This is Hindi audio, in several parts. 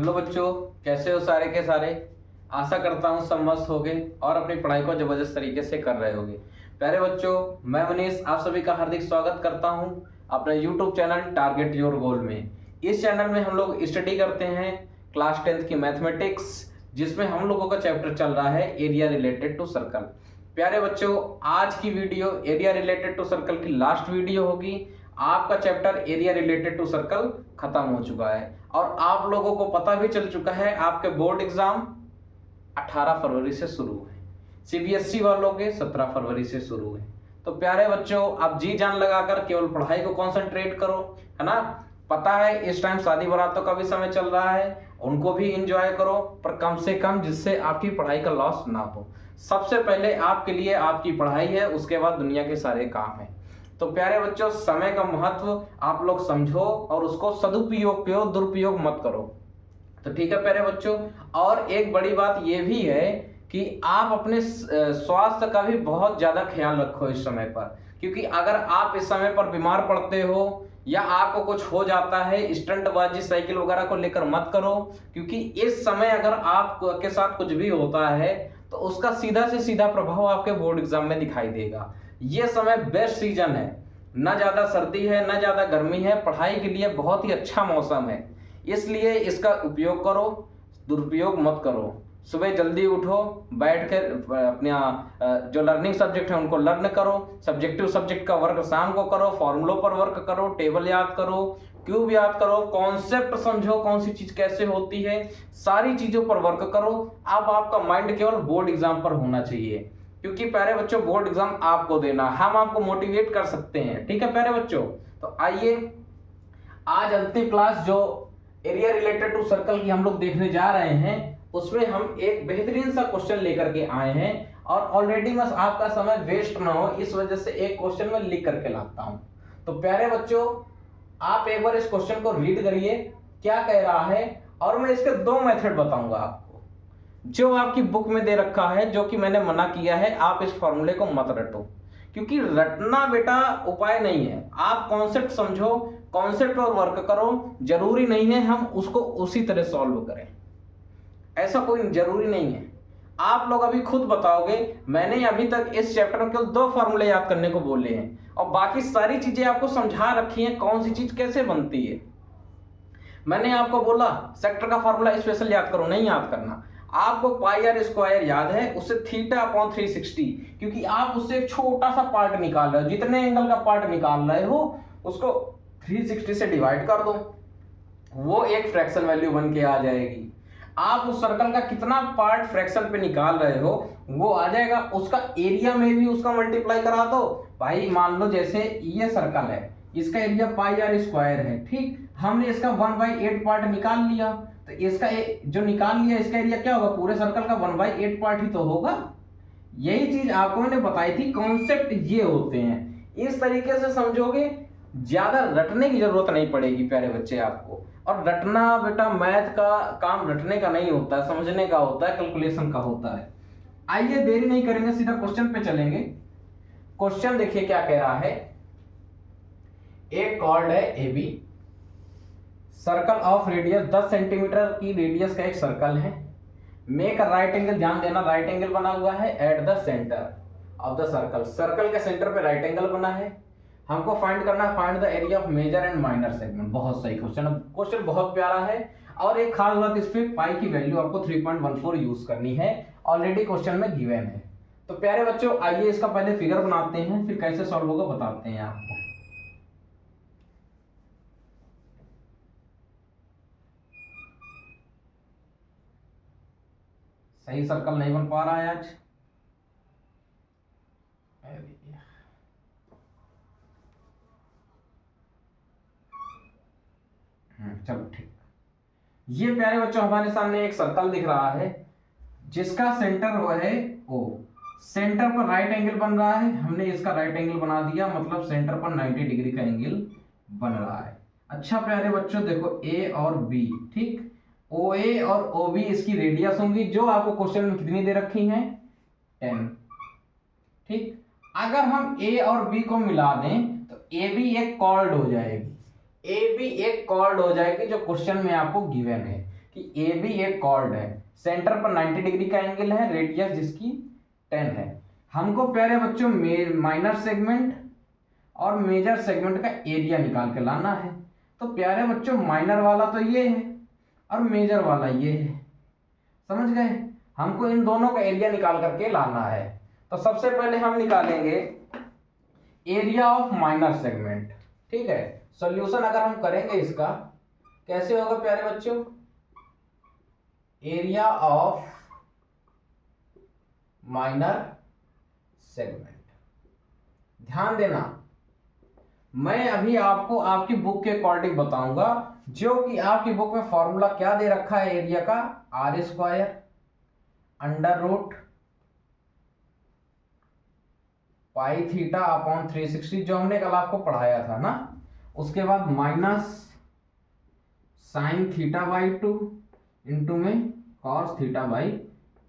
हेलो बच्चों, कैसे हो सारे के सारे। आशा करता हूँ सब मस्त होगे और अपनी पढ़ाई को जबरदस्त तरीके से कर रहे होगे। प्यारे बच्चों, मैं मनीष आप सभी का हार्दिक स्वागत करता हूँ अपने YouTube channel target your goal में। इस चैनल में हम लोग स्टडी करते हैं क्लास 10th की मैथमेटिक्स, जिसमें हम लोगों का चैप्टर चल रहा है एरिया रिलेटेड टू सर्कल। प्यारे बच्चों, आज की video area related to circle की लास्ट वीडियो होगी। आपका chapter area related to circle खत्म हो चुका है और आप लोगों को पता भी चल चुका है आपके बोर्ड एग्जाम 18 फरवरी से शुरू है। सीबीएसई वालों के 17 फरवरी से शुरू है। तो प्यारे बच्चों, आप जी जान लगाकर केवल पढ़ाई को कंसंट्रेट करो, है ना। पता है इस टाइम शादी बारातों का भी समय चल रहा है, उनको भी इंजॉय करो, पर कम से कम जिससे आपकी पढ़ाई का लॉस ना हो। सबसे पहले आपके लिए आपकी पढ़ाई है, उसके बाद दुनिया के सारे काम है। तो प्यारे बच्चों, समय का महत्व आप लोग समझो और उसको सदुपयोग करो, दुरुपयोग मत करो। तो ठीक है प्यारे बच्चों, और एक बड़ी बात यह भी है कि आप अपने स्वास्थ्य का भी बहुत ज्यादा ख्याल रखो इस समय पर, क्योंकि अगर आप इस समय पर बीमार पड़ते हो या आपको कुछ हो जाता है, स्टंटबाजी साइकिल वगैरह को लेकर मत करो, क्योंकि इस समय अगर आपके साथ कुछ भी होता है तो उसका सीधा से सीधा प्रभाव आपके बोर्ड एग्जाम में दिखाई देगा। ये समय बेस्ट सीजन है, ना ज्यादा सर्दी है ना ज्यादा गर्मी है, पढ़ाई के लिए बहुत ही अच्छा मौसम है, इसलिए इसका उपयोग करो, दुरुपयोग मत करो। सुबह जल्दी उठो, बैठ कर अपना जो लर्निंग सब्जेक्ट है उनको लर्न करो, सब्जेक्टिव सब्जेक्ट का वर्क शाम को करो, फॉर्मूलों पर वर्क करो, टेबल याद करो, क्यूब याद करो, कॉन्सेप्ट समझो कौन सी चीज कैसे होती है, सारी चीजों पर वर्क करो। अब आपका माइंड केवल बोर्ड एग्जाम पर होना चाहिए, क्योंकि प्यारे बच्चों बोर्ड एग्जाम आपको देना, हम आपको मोटिवेट कर सकते हैं। ठीक है प्यारे बच्चों, तो आइए आज अंतिम क्लास जो एरिया रिलेटेड टू सर्कल की हम लोग देखने जा रहे हैं, उसमें हम एक बेहतरीन सा क्वेश्चन लेकर के आए हैं और ऑलरेडी बस आपका समय वेस्ट ना हो इस वजह से एक क्वेश्चन में लिख करके लाता हूं। तो प्यारे बच्चों, आप एक बार इस क्वेश्चन को रीड करिए क्या कह रहा है, और मैं इसके दो मेथड बताऊंगा आपको जो आपकी बुक में दे रखा है, जो कि मैंने मना किया है आप इस फॉर्मूले को मत रटो, क्योंकि रटना बेटा उपाय नहीं है। आप कॉन्सेप्ट समझो, कॉन्सेप्ट पर वर्क करो, जरूरी नहीं है हम उसको उसी तरह सॉल्व करें, ऐसा कोई जरूरी नहीं है। आप लोग अभी खुद बताओगे, मैंने अभी तक इस चैप्टर में केवल 2 फॉर्मूले याद करने को बोले हैं और बाकी सारी चीजें आपको समझा रखी हैं कौन सी चीज कैसे बनती है। मैंने आपको बोला सेक्टर का फॉर्मूला स्पेशल याद करो, नहीं याद करना। आपको पाई आर स्क्वायर याद है, उससे थीटा अपॉन 360, क्योंकि आप उससे एक छोटा सा पार्ट निकाल रहे हो, जितने एंगल का पार्ट निकाल रहे हो उसको 360 से डिवाइड कर दो, वो एक फ्रैक्शन वैल्यू बन के आ जाएगी। आप उस सर्कल का कितना पार्ट फ्रैक्शन पे निकाल रहे हो वो आ जाएगा, उसका एरिया में भी उसका मल्टीप्लाई करा दो। भाई मान लो जैसे ये सर्कल है, इसका एरिया पाई आर स्क्वायर है, ठीक, हमने इसका 1/8 पार्ट निकाल लिया, तो इसका जो निकाल लिया इसका एरिया क्या होगा, पूरे सर्कल का 1/8 पार्ट ही तो होगा। यही चीज आपको मैंने बताई थी, कॉन्सेप्ट ये होते हैं, इस तरीके से समझोगे ज्यादा रटने की जरूरत नहीं पड़ेगी प्यारे बच्चे आपको। और रटना बेटा, मैथ का काम रटने का नहीं होता है, समझने का होता है, कैलकुलेशन का होता है। आइए देरी नहीं करेंगे, सीधा क्वेश्चन पे चलेंगे। क्वेश्चन देखिए क्या कह रहा है। एक कॉर्ड है A B, circle of radius 10 centimetre की रेडियस का एक सर्कल है। मेक राइट एंगल, ध्यान देना राइट एंगल बना हुआ है at the centre of the circle, circle के सेंटर पे राइट एंगल बना है। हमको फाइंड करना है find the area of major and minor segment. बहुत सही क्वेश्चन, क्वेश्चन बहुत प्यारा है। और एक खास बात, इस पे पाई की वैल्यू आपको 3.14 यूज करनी है, ऑलरेडी क्वेश्चन में गिवन है। तो प्यारे बच्चों आइए इसका पहले फिगर बनाते हैं, फिर कैसे सॉल्व होगा बताते हैं आपको। सही सर्कल नहीं बन पा रहा है आज, चलो ठीक। ये प्यारे बच्चों हमारे सामने एक सर्कल दिख रहा है जिसका सेंटर वो है ओ, सेंटर पर राइट एंगल बन रहा है, हमने इसका राइट एंगल बना दिया, मतलब सेंटर पर 90 डिग्री का एंगल बन रहा है। अच्छा प्यारे बच्चों देखो ए और बी, ठीक, ओ ए और ओ बी इसकी रेडियस होंगी, जो आपको क्वेश्चन में कितनी दे रखी है 10, ठीक। अगर हम ए और बी को मिला दें तो ए बी एक कॉर्ड हो जाएगी, ए बी एक कॉर्ड हो जाएगी जो क्वेश्चन में आपको गिवन है। कि ए बी एक कॉर्ड है, सेंटर पर 90 डिग्री का एंगल है, रेडियस जिसकी 10 है। हमको प्यारे बच्चों माइनर सेगमेंट और मेजर सेगमेंट का एरिया निकाल के लाना है। तो प्यारे बच्चों माइनर वाला तो ये है और मेजर वाला ये है, समझ गए। हमको इन दोनों का एरिया निकाल करके लाना है। तो सबसे पहले हम निकालेंगे एरिया ऑफ माइनर सेगमेंट, ठीक है। सॉल्यूशन अगर हम करेंगे इसका कैसे होगा प्यारे बच्चों, एरिया ऑफ माइनर सेगमेंट। ध्यान देना, मैं अभी आपको आपकी बुक के अकॉर्डिंग बताऊंगा, जो कि आपकी बुक में फॉर्मूला क्या दे रखा है एरिया का, R square under root pi theta upon 360, जो हमने कल आपको पढ़ाया था ना। उसके बाद minus sine theta by 2 into में कॉस थीटा बाई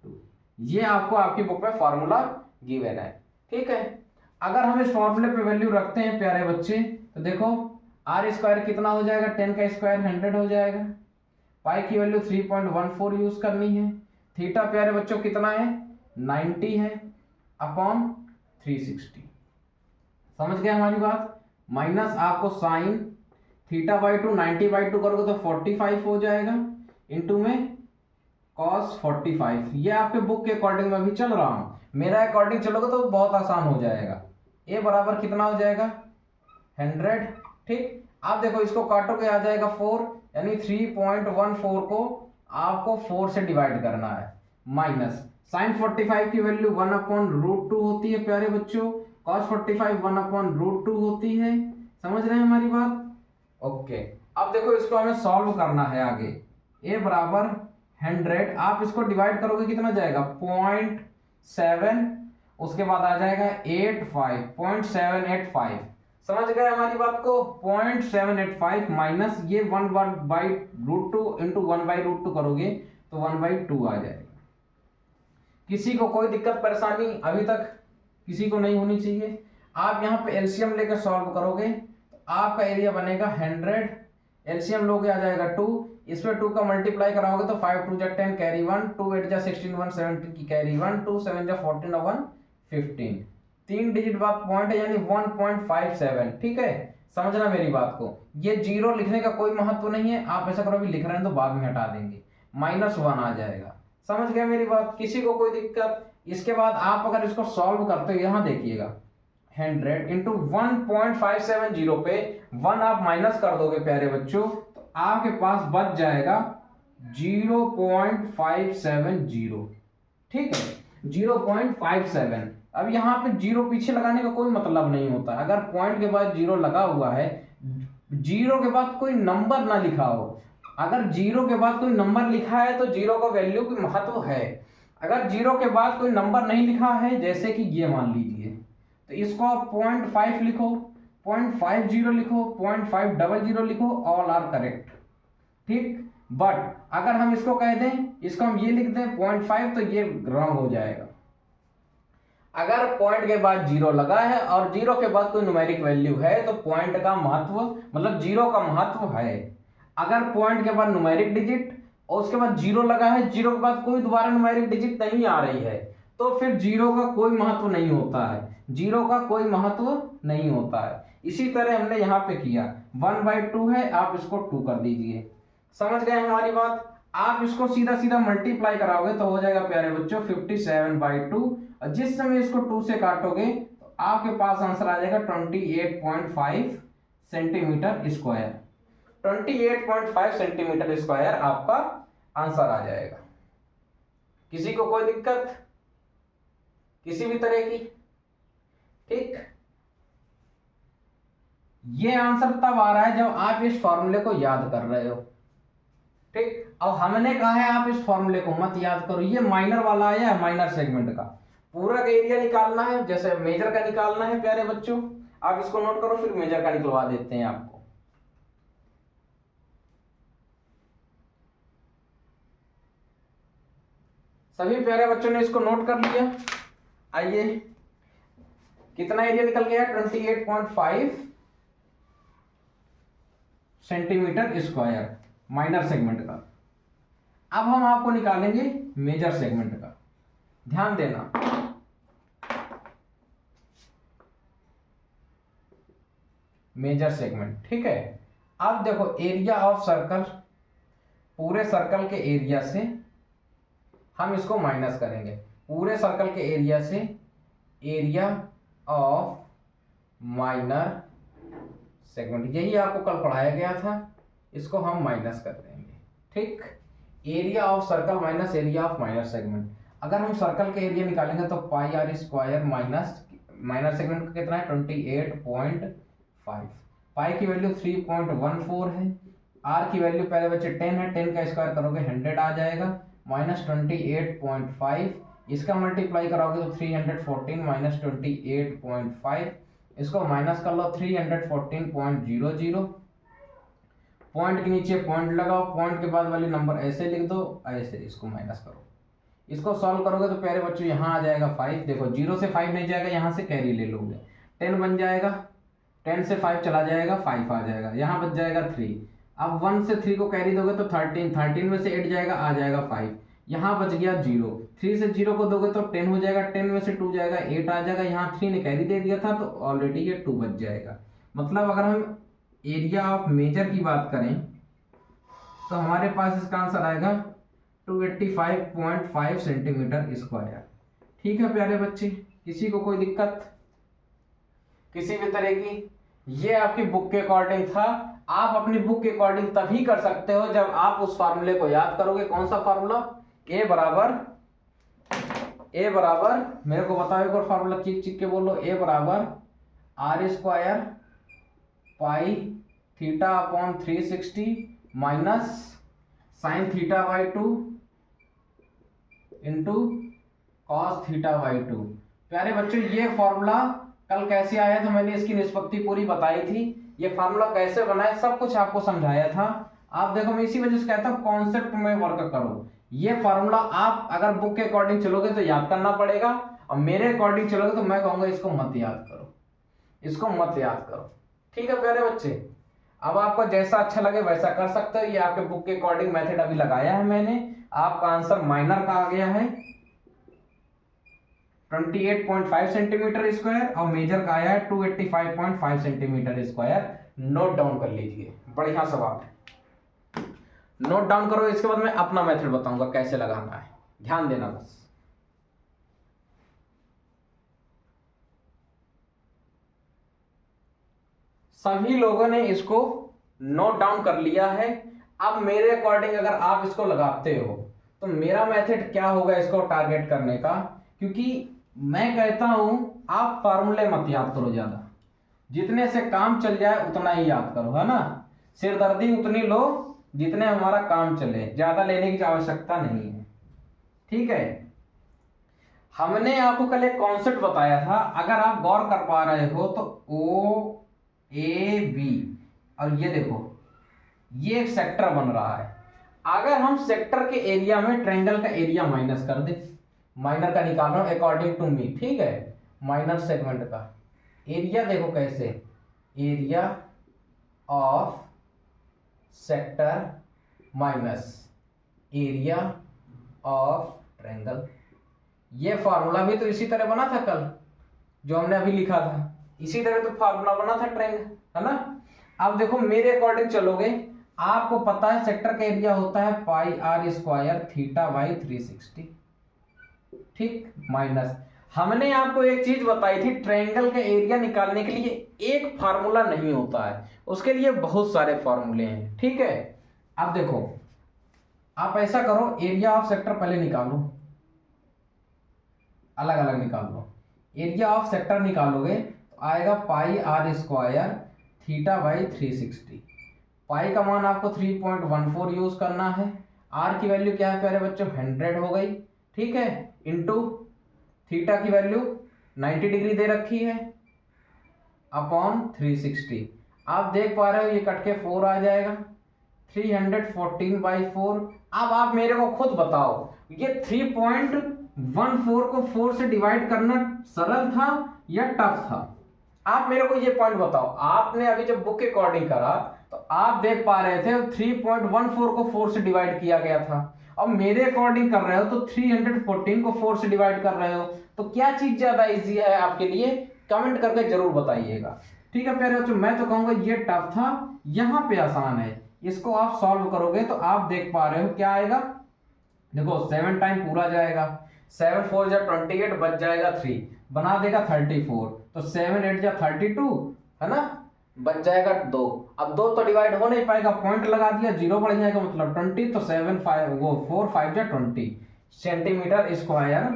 2। ये आपको आपकी बुक में फॉर्मूला गिवन है, ठीक है। अगर हम इस फॉर्मूले पे वैल्यू रखते हैं प्यारे बच्चे, तो देखो आर स्क्वायर कितना हो जाएगा, 10 का स्क्वायर 100 हो जाएगा। पाई की वैल्यू 3.14 यूज करनी है। थीटा प्यारे बच्चों कितना है, 90 है अपॉन 360, समझ गए हमारी बात। माइनस आपको साइन थीटा बाई 2, 90 बाई 2 करोगे तो 45 हो जाएगा, इंटू में कॉस 45। ये आपके बुक के अकॉर्डिंग मैं भी चल रहा हूं, मेरा अकॉर्डिंग चलोगे तो बहुत आसान हो जाएगा। ए बराबर कितना हो जाएगा, 100, ठीक। आप देखो इसको काटोगे आ जाएगा 4, यानी 3.14 को आपको 4 से डिवाइड करना है। माइनस साइन 45 की वैल्यू 1/√2 होती है प्यारे बच्चों, कॉस 45 1/√2 होती है, समझ रहे हैं हमारी बात। ओके, अब देखो इसको हमें सॉल्व करना है आगे। ए बराबर 100, आप इसको डिवाइड करोगे कितना जाएगा, 0.7, उसके बाद आ जाएगा 0.785, समझ गए हमारी बात को। 0.785 माइनस ये 1/√2 इंटू 1/√2 करोगे तो 1/2 आ जाएगा। किसी को कोई दिक्कत परेशानी अभी तक किसी को नहीं होनी चाहिए। आप यहाँ पे एलसीएम लेकर सॉल्व करोगे तो आपका एरिया बनेगा 100, एलसीएम लोगे आ जाएगा 2, इसमें 2 का मल्टीप्लाई कराओगे तो 5 2 10 कैरी 1, 2 8 16 1 17 की कैरी 1, 2 7 14 और 1 15, 3 डिजिट बाद पॉइंट है यानी 1.57, ठीक है। समझना मेरी बात को, ये जीरो लिखने का कोई महत्व नहीं है। आप ऐसा करो अभी लिख रहे हैं तो बाद में हटा देंगे, -1 आ जाएगा, समझ गए मेरी बात, किसी को कोई दिक्कत। इसके बाद आप अगर इसको सॉल्व करते हो, यहां देखिएगा 100 इंटू 1.570 पे 1 आप माइनस कर दोगे प्यारे बच्चों, तो आपके पास बच जाएगा 0.570, ठीक है, 0.57। अब यहाँ पे जीरो पीछे लगाने का कोई मतलब नहीं होता। अगर पॉइंट के बाद जीरो लगा हुआ है, जीरो के बाद कोई नंबर ना लिखा हो, अगर जीरो के बाद कोई नंबर लिखा है तो जीरो का वैल्यू की महत्व है। अगर जीरो के बाद कोई नंबर नहीं लिखा है, जैसे कि ये मान लीजिए, तो इसको आप 0.5 लिखो, 0.50 लिखो, 0.500 लिखो, ऑल आर करेक्ट, ठीक। बट अगर हम इसको कह दें, इसको हम ये लिख दें 0.5, तो ये रॉन्ग हो जाएगा। अगर पॉइंट के बाद जीरो लगा है और जीरो के बाद कोई न्यूमेरिक वैल्यू है तो पॉइंट का महत्व मतलब जीरो का महत्व है। अगर पॉइंट के बाद न्यूमेरिक डिजिट और उसके बाद जीरो लगा है, जीरो के बाद कोई दोबारा न्यूमेरिक डिजिट नहीं आ रही है, तो फिर जीरो का कोई महत्व नहीं होता है, जीरो का कोई महत्व नहीं होता है। इसी तरह हमने यहाँ पे किया 1/2 है, आप इसको 2 कर दीजिए, समझ गए हमारी बात। आप इसको सीधा सीधा मल्टीप्लाई कराओगे तो हो जाएगा प्यारे बच्चों 57/2, और जिस समय इसको 2 से काटोगे तो आपके पास आंसर आ जाएगा 28.5 सेंटीमीटर स्क्वायर। 28.5 सेंटीमीटर स्क्वायर आपका आंसर आ जाएगा। किसी को कोई दिक्कत किसी भी तरह की, ठीक। ये आंसर तब आ रहा है जब आप इस फॉर्मूले को याद कर रहे हो, ठीक। अब हमने कहा है आप इस फॉर्मूले को मत याद करो, ये माइनर वाला आया है, माइनर सेगमेंट का पूरा का एरिया निकालना है, जैसे मेजर का निकालना है प्यारे बच्चों। आप इसको नोट करो, फिर मेजर का निकलवा देते हैं आपको। सभी प्यारे बच्चों ने इसको नोट कर लिया। आइए, कितना एरिया निकल गया, 28.5 सेंटीमीटर स्क्वायर माइनर सेगमेंट का। अब हम आपको निकालेंगे मेजर सेगमेंट का, ध्यान देना। मेजर सेगमेंट, ठीक है। अब देखो एरिया ऑफ सर्कल, पूरे सर्कल के एरिया से हम इसको माइनस करेंगे, पूरे सर्कल के एरिया से एरिया ऑफ माइनर सेगमेंट, यही आपको कल पढ़ाया गया था, इसको हम माइनस कर देंगे, ठीक। Area of circle minus area of minor segment. अगर हम सर्कल के एरिया निकालेंगे तो pi r square minus minor segment का कितना है 28.5, पाई की वैल्यू 3.14 है, आर की वैल्यू पहले बच्चे 10 है, 10 का स्क्वायर करोगे 100 आ जाएगा, माइनस 28.5, इसका मल्टीप्लाई कराओगे तो 314 माइनस 28.5, इसको माइनस कर लो 314.00, पॉइंट के नीचे पॉइंट लगाओ, पॉइंट के बाद वाले नंबर ऐसे लिख दो, ऐसे इसको माइनस करो, इसको सॉल्व करोगे तो प्यारे बच्चों यहाँ आ जाएगा 5, देखो 0 से 5 नहीं जाएगा, यहाँ से कैरी ले लोगे, 10 बन जाएगा, 10 से 5 चला जाएगा, 5 आ जाएगा, यहाँ बच जाएगा 3, अब 1 से 3 को कैरी दोगे तो 13, 13 में से 8 जाएगा, आ जाएगा 5, यहाँ बच गया 0, 3 से 0 को दोगे तो 10 हो जाएगा, 10 में से 2 जाएगा, 8 आ जाएगा, यहाँ 3 ने कैरी दे दिया था तो ऑलरेडी ये 2 बच जाएगा। मतलब अगर हम एरिया ऑफ मेजर की बात करें तो हमारे पास इसका आंसर आएगा 285.5 सेंटीमीटर स्क्वायर। ठीक है प्यारे बच्चे, किसी को कोई दिक्कत किसी भी तरह की? ये आपकी बुक के अकॉर्डिंग था। आप अपनी बुक के अकॉर्डिंग तभी कर सकते हो जब आप उस फार्मूले को याद करोगे। कौन सा फार्मूला? ए बराबर मेरे को बताओ एक और फार्मूला, चिक चिक के बोलो। ए बराबर R square pi theta upon 360 minus sine theta by 2 into cos theta by 2। प्यारे बच्चों ये फॉर्मूला कल कैसे आया था, मैंने इसकी निष्पत्ति पूरी बताई थी। ये फार्मूला कैसे बना है सब कुछ आपको समझाया था। आप देखो मैं इसी वजह से कहता हूँ कॉन्सेप्ट में वर्क करो। ये फार्मूला आप अगर बुक के अकॉर्डिंग चलोगे तो याद करना पड़ेगा, और मेरे अकॉर्डिंग चलोगे तो मैं कहूंगा इसको मत याद करो, इसको मत याद करो। ठीक है प्यारे बच्चे, अब आपको जैसा अच्छा लगे वैसा कर सकते हो। ये आपके बुक के अकॉर्डिंग मेथड अभी लगाया है मैंने। आपका आंसर माइनर का आ गया है 28.5 सेंटीमीटर स्क्वायर और मेजर का आया है 285.5 सेंटीमीटर स्क्वायर। नोट डाउन कर लीजिए, बढ़िया सवाल है, नोट डाउन करो। इसके बाद मैं अपना मेथड बताऊंगा कैसे लगाना है, ध्यान देना बस। सभी लोगों ने इसको नोट डाउन कर लिया है। अब मेरे अकॉर्डिंग अगर आप इसको लगाते हो तो मेरा मेथड क्या होगा इसको टारगेट करने का, क्योंकि मैं कहता हूं आप फार्मूले मत याद करो ज्यादा, जितने से काम चल जाए उतना ही याद करो, है ना। सिरदर्दी उतनी लो जितने हमारा काम चले, ज्यादा लेने की आवश्यकता नहीं है। ठीक है, हमने आपको कल एक कॉन्सेप्ट बताया था, अगर आप गौर कर पा रहे हो तो ओ ए बी, और ये देखो ये एक सेक्टर बन रहा है। अगर हम सेक्टर के एरिया में ट्रायंगल का एरिया माइनस कर दे, माइनर का निकाल रहा हूं अकॉर्डिंग टू मी, ठीक है। माइनर सेगमेंट का एरिया देखो कैसे, area of sector minus area of triangle. ये फार्मूला भी तो इसी तरह बना था कल जो हमने अभी लिखा था, इसी तरह तो फार्मूला बना था ट्रायंगल, है ना। अब देखो मेरे अकॉर्डिंग चलोगे, आपको पता है सेक्टर का एरिया होता है पाई आर स्क्वायर थीटा बाई 360, ठीक, माइनस हमने आपको एक चीज बताई थी, ट्रायंगल का एरिया निकालने के लिए एक फार्मूला नहीं होता है, उसके लिए बहुत सारे फार्मूले हैं। ठीक है, अब देखो आप ऐसा करो, एरिया ऑफ सेक्टर पहले निकालो, अलग अलग निकाल लो। एरिया ऑफ सेक्टर निकालोगे तो आएगा पाई आर स्क्वायर थीटा बाई 360। पाई का मान आपको 3.14 यूज करना है, आर की वैल्यू क्या है प्यारे बच्चों 100 हो गई, ठीक है, इंटू थीटा की वैल्यू 90 डिग्री दे रखी है अपॉन 360। आप देख पा रहे हो ये कट के 4 आ जाएगा, 314/4। अब आप मेरे को खुद बताओ ये 3.14 को 4 से डिवाइड करना सरल था या टफ था? आप मेरे को ये पॉइंट बताओ। आपने अभी जब बुक के अकॉर्डिंग करा तो आप देख पा रहे थे 3.14 को 4 से डिवाइड किया गया था, अब मेरे अकॉर्डिंग कर रहे हो तो 314 को 4 से डिवाइड कर रहे हो, तो क्या चीज ज्यादा इजी है आपके लिए, कमेंट करके जरूर बताइएगा। ठीक है प्यारे बच्चों, मैं तो कहूंगा ये टफ था, यहाँ पे आसान है। इसको आप सॉल्व करोगे तो आप देख पा रहे हो क्या आएगा। देखो 7 टाइम पूरा जाएगा, 7 4 जा 28, बच जाएगा 3, बना देगा 34, तो 7 8 जा 32 है ना, बच जाएगा 2। अब 2 तो डिवाइड हो नहीं पाएगा, पॉइंट लगा दिया, 0 बढ़ जाएगा मतलब 20, तो 7 5 वो 4 5 जा 20 सेंटीमीटर स्क्वायर,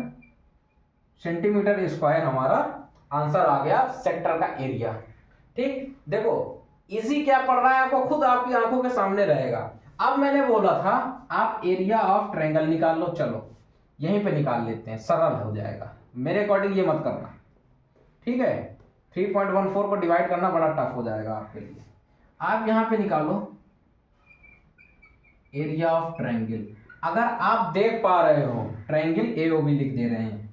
सेंटीमीटर स्क्वायर हमारा आंसर आ गया सेक्टर का एरिया। ठीक, देखो इजी क्या पड़ रहा है आपको खुद आपकी आंखों के सामने रहेगा। अब मैंने बोला था आप एरिया ऑफ ट्रायंगल निकाल लो, चलो यहीं पे निकाल लेते हैं, सरल हो जाएगा। मेरे अकॉर्डिंग ये मत करना, ठीक है। 3.14 को डिवाइड करना बड़ा टफ हो जाएगा आपके लिए। आप यहां पे निकालो एरिया ऑफ ट्रायंगल। अगर आप देख पा रहे हो ट्रायंगल एओबी लिख दे रहे हैं,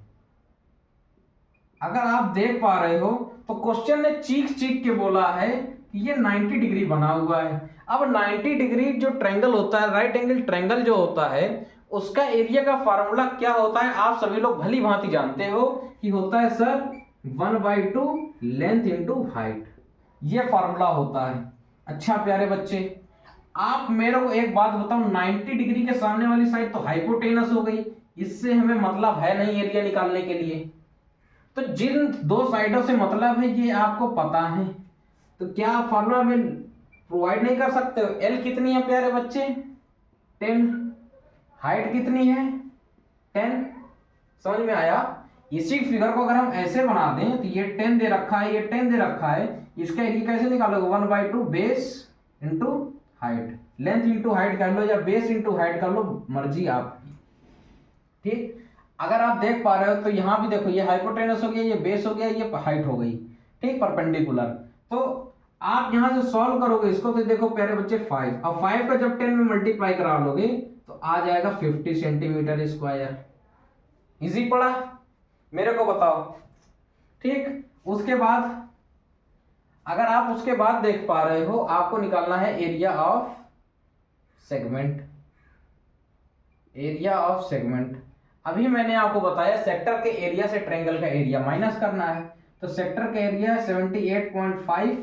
अगर आप देख पा रहे हो तो क्वेश्चन ने चीख चीख के बोला है कि ये 90 डिग्री बना हुआ है। अब 90 डिग्री जो ट्रायंगल होता है, राइट एंगल ट्रायंगल जो होता है, उसका एरिया का फार्मूला क्या होता है आप सभी लोग भली भांति जानते हो कि होता है सर 1/2 लेंथ इंटू हाइट, ये फार्मूला होता है। अच्छा प्यारे बच्चे, आप मेरे को एक बात बताओ, 90 डिग्री के सामने वाली साइड तो हाइपोटेनस हो गई, इससे हमें मतलब है नहीं एरिया निकालने के लिए। तो जिन दो साइडों से मतलब है ये आपको पता है, तो क्या आप फार्मूला में प्रोवाइड नहीं कर सकते हो। एल कितनी है प्यारे बच्चे, 10, हाइट कितनी है 10, समझ में आया। इसी फिगर को अगर हम ऐसे बना दें तो ये 10 दे रखा है, ये 10 दे रखा है, इसका एरिया कैसे निकालोगे, 1/2 base into height, length into height कर लो या बेस इंटू हाइट कर लो, मर्जी आपकी। ठीक, अगर आप देख पा रहे हो तो यहां भी देखो ये हाइपोटेनस हो गया, ये बेस हो गया, ये हाइट हो गई, ठीक, परपेंडिकुलर। तो आप यहां से सॉल्व करोगे इसको तो देखो प्यारे बच्चे 5, अब 5 का जब 10 में मल्टीप्लाई करा लोगे तो आ जाएगा 50 सेंटीमीटर स्क्वायर। इजी पड़ा, मेरे को बताओ। ठीक, उसके बाद अगर आप उसके बाद देख पा रहे हो आपको निकालना है area of segment, area of segment. अभी मैंने आपको बताया सेक्टर के एरिया से ट्रायंगल का एरिया माइनस करना है, तो सेक्टर का एरिया 78.5,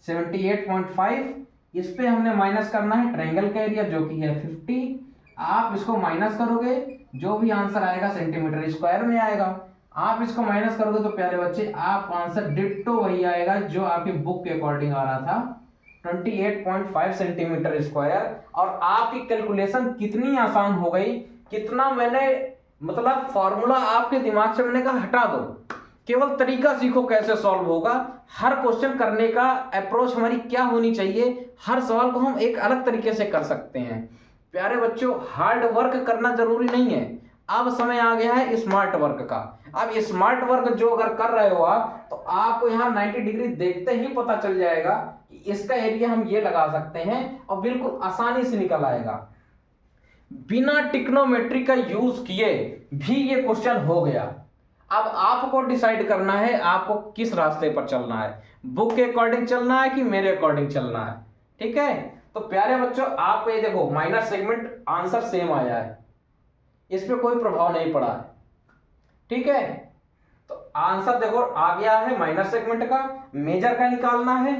78.5, इस पे हमने माइनस करना है ट्रायंगल का एरिया जो कि है 50। आप इसको माइनस करोगे जो भी आंसर आएगा सेंटीमीटर स्क्वायर में आएगा। आप इसको माइनस करोगे तो प्यारे बच्चे आप आंसर डिट्टो वही आएगा जो आपकी बुक के अकॉर्डिंग आ रहा था, 28.5 सेंटीमीटर स्क्वायर। और आपकी कैलकुलेशन कितनी आसान हो गई, कितना मैंने मतलब फॉर्मूला आपके दिमाग से मैंने कहा हटा दो, केवल तरीका सीखो कैसे सॉल्व होगा। हर क्वेश्चन करने का अप्रोच हमारी क्या होनी चाहिए, हर सवाल को हम एक अलग तरीके से कर सकते हैं। प्यारे बच्चों, हार्ड वर्क करना जरूरी नहीं है, अब समय आ गया है स्मार्ट वर्क का। अब स्मार्ट वर्क जो अगर कर रहे हो आप, तो आपको यहाँ 90 डिग्री देखते ही पता चल जाएगा कि इसका एरिया हम ये लगा सकते हैं और बिल्कुल आसानी से निकल आएगा। बिना टिक्नोमेट्री का यूज किए भी ये क्वेश्चन हो गया। अब आपको डिसाइड करना है आपको किस रास्ते पर चलना है, बुक के अकॉर्डिंग चलना है कि मेरे अकॉर्डिंग चलना है। ठीक है, तो प्यारे बच्चों आप ये देखो माइनर सेगमेंट आंसर सेम आया है, इस पे कोई प्रभाव नहीं पड़ा है। ठीक है, तो आंसर देखो आ गया है माइनर सेगमेंट का, मेजर का निकालना है।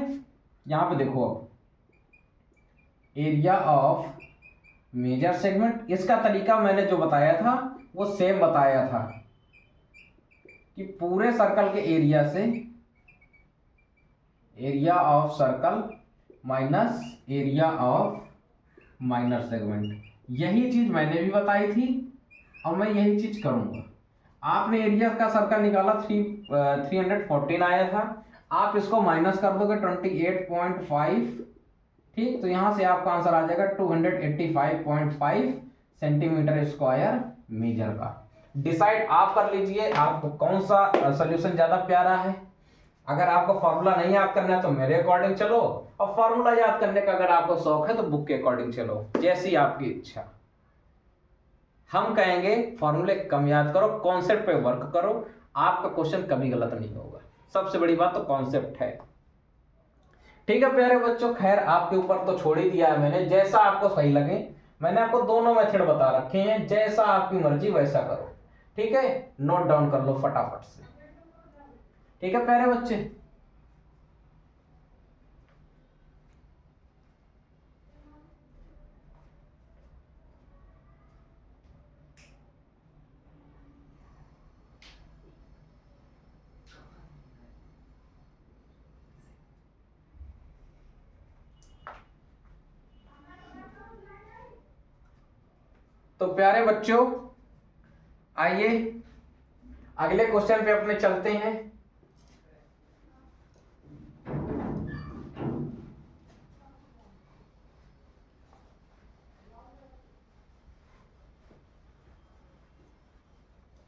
यहां पे देखो अब एरिया ऑफ मेजर सेगमेंट, इसका तरीका मैंने जो बताया था वो सेम बताया था कि पूरे सर्कल के एरिया से area of circle minus area of minor segment, यही चीज मैंने भी बताई थी और मैं यही चीज करूंगा। आपने एरिया का सर्कल निकाला 314 आया था, आप इसको माइनस कर दोगे 28.5, ठीक, तो यहां से आपका आंसर आ जाएगा 285.5 सेंटीमीटर स्क्वायर मेजर का। डिसाइड आप कर लीजिए आपको कौन सा सॉल्यूशन ज्यादा प्यारा है। अगर आपको फॉर्मूला नहीं याद करना है तो मेरे अकॉर्डिंग चलो, और फॉर्मूला याद करने का अगर आपको शौक है तो बुक के अकॉर्डिंग चलो, जैसी आपकी इच्छा। हम कहेंगे फॉर्मूले कम याद करो, कॉन्सेप्ट पे वर्क करो, आपका क्वेश्चन कभी गलत नहीं होगा। सबसे बड़ी बात तो कॉन्सेप्ट है। ठीक है प्यारे बच्चों, खैर आपके ऊपर तो छोड़ ही दिया है मैंने, जैसा आपको सही लगे मैंने आपको दोनों मेथड बता रखे हैं, जैसा आपकी मर्जी वैसा करो। ठीक है, नोट डाउन कर लो फटाफट से। ठीक है प्यारे बच्चे, तो प्यारे बच्चों आइए अगले क्वेश्चन पे अपने चलते हैं।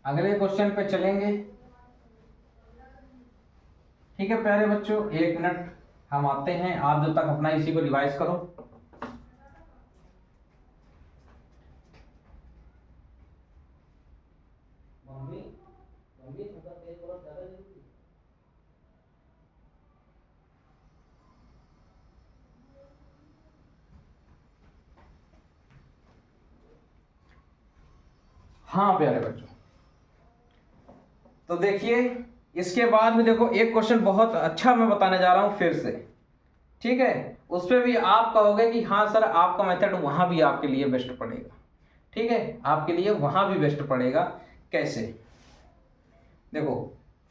अगले क्वेश्चन पे चलेंगे। ठीक है प्यारे बच्चों, 1 मिनट हम आते हैं, आप जब तक अपना इसी को रिवाइज करो। हाँ प्यारे बच्चों, तो देखिए इसके बाद भी देखो एक क्वेश्चन बहुत अच्छा मैं बताने जा रहा हूं फिर से। ठीक है, उस पर भी आप कहोगे कि हाँ सर आपका मेथड वहां भी आपके लिए बेस्ट पड़ेगा। ठीक है, आपके लिए वहां भी बेस्ट पड़ेगा। कैसे? देखो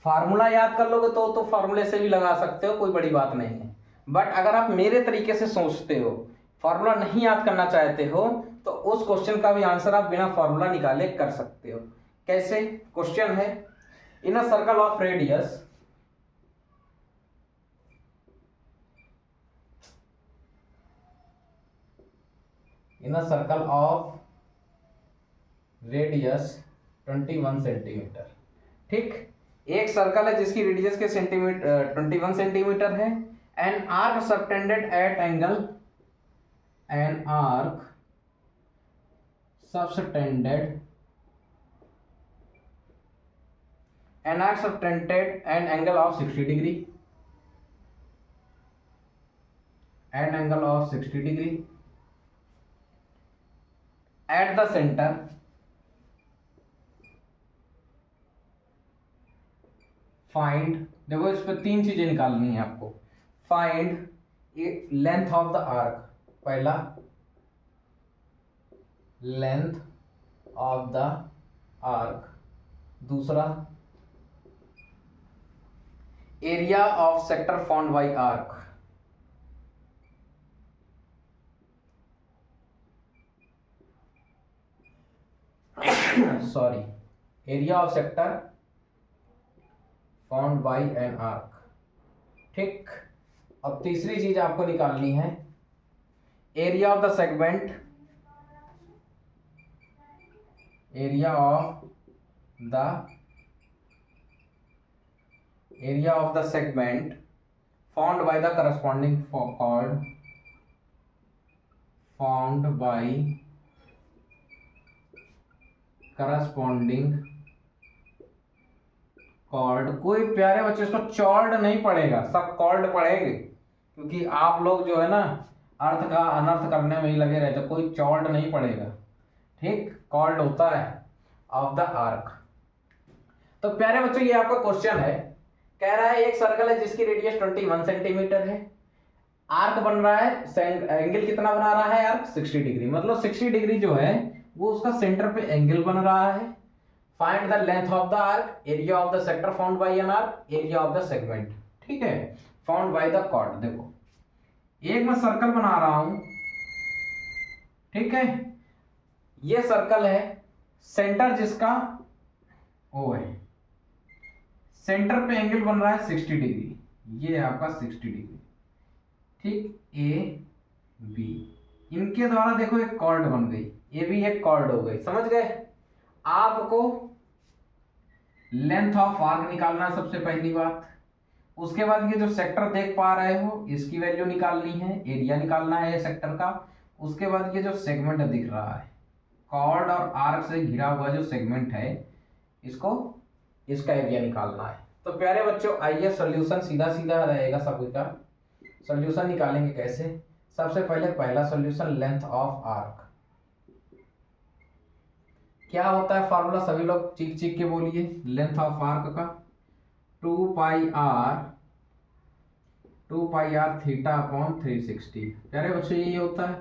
फार्मूला याद कर लोगे तो फार्मूले से भी लगा सकते हो, कोई बड़ी बात नहीं है। बट अगर आप मेरे तरीके से सोचते हो, फार्मूला नहीं याद करना चाहते हो, तो उस क्वेश्चन का भी आंसर आप बिना फार्मूला निकाले कर सकते हो। कैसे? क्वेश्चन है, in a circle of radius in a circle of radius 21 centimetre. ठीक, एक सर्कल है जिसकी रेडियस के सेंटीमीटर 21 सेंटीमीटर है। An arc subtended at angle, an arc subtended an arc subtended an angle of 60 degree, an angle of 60 degree at the center, find, देखो इस पर 3 चीजें निकालनी है आपको। find length of the arc, पहला लेंथ ऑफ द आर्क, दूसरा area of sector found by arc, sorry area of sector found by an arc. ठीक, अब तीसरी चीज आपको निकालनी है area of the segment, area of the segment found by the corresponding chord, found by corresponding chord। कोई प्यारे बच्चे इसको चॉर्ड नहीं पढ़ेगा, सब कॉर्ड पढ़ेंगे, क्योंकि आप लोग जो है ना अर्थ का अनर्थ करने में ही लगे रहते, कोई चॉर्ड नहीं पढ़ेगा। ठीक, कॉर्ड होता है ऑफ द आर्क। तो प्यारे बच्चों ये आपका क्वेश्चन है, कह रहा है एक सर्कल है जिसकी रेडियस 21 सेंटीमीटर है, आर्क बन रहा है, एंगल कितना बना रहा है आर्क? 60 डिग्री, मतलब 60 डिग्री जो है वो उसका सेंटर पे एंगल बन रहा है। Find the length of the arc, area of the sector found by an arc, area of the segment. ठीक है, फाउंड बाय द कॉर्ड। देखो एक मैं सर्कल बना रहा हूं, ठीक है, ये सर्कल है, सेंटर जिसका ओ है, सेंटर पे एंगल बन रहा है 60 डिग्री, ये है आपका 60 डिग्री। ठीक, ए बी, इनके द्वारा देखो एक कॉर्ड बन गई, ये भी एक कॉर्ड हो गई। समझ गए? आपको लेंथ ऑफ आर्क निकालना है सबसे पहली बात। उसके बाद ये जो सेक्टर देख पा रहे हो इसकी वैल्यू निकालनी है, एरिया निकालना है सेक्टर का। उसके बाद ये जो सेगमेंट दिख रहा है, कॉर्ड और आर्क से घिरा हुआ जो सेगमेंट है, इसका एरिया निकालना है। तो प्यारे बच्चों आइए सॉल्यूशन सीधा सीधा रहेगा सभी का। सॉल्यूशन निकालेंगे कैसे? सबसे पहले पहला सॉल्यूशन लेंथ ऑफ आर्क, क्या होता है फार्मूला, सभी लोग चीख चीख के बोलिए, लेंथ ऑफ आर्क का 2 पाई आर थीटा अपॉन 360। प्यारे बच्चों यही होता है।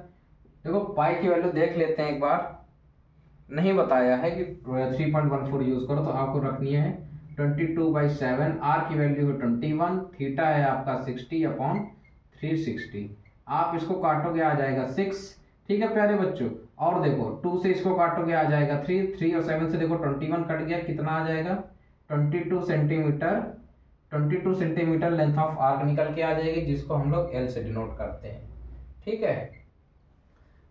देखो पाई की वैल्यू देख लेते हैं एक बार, नहीं बताया है कि 3.14 यूज करो, तो आपको रखनी है 22/7। आर की वैल्यू है 21, थीटा है आपका 60 अपॉन 360। आप इसको काटोगे आ जाएगा 6। ठीक है प्यारे बच्चों, और देखो 2 से इसको काटोगे आ जाएगा 3, 3 और 7 से देखो 21 कट गया, कितना आ जाएगा 22 centimetre. 22 centimetre length of arc निकल के आ जाएगी, जिसको हम लोग एल से डिनोट करते हैं। ठीक है,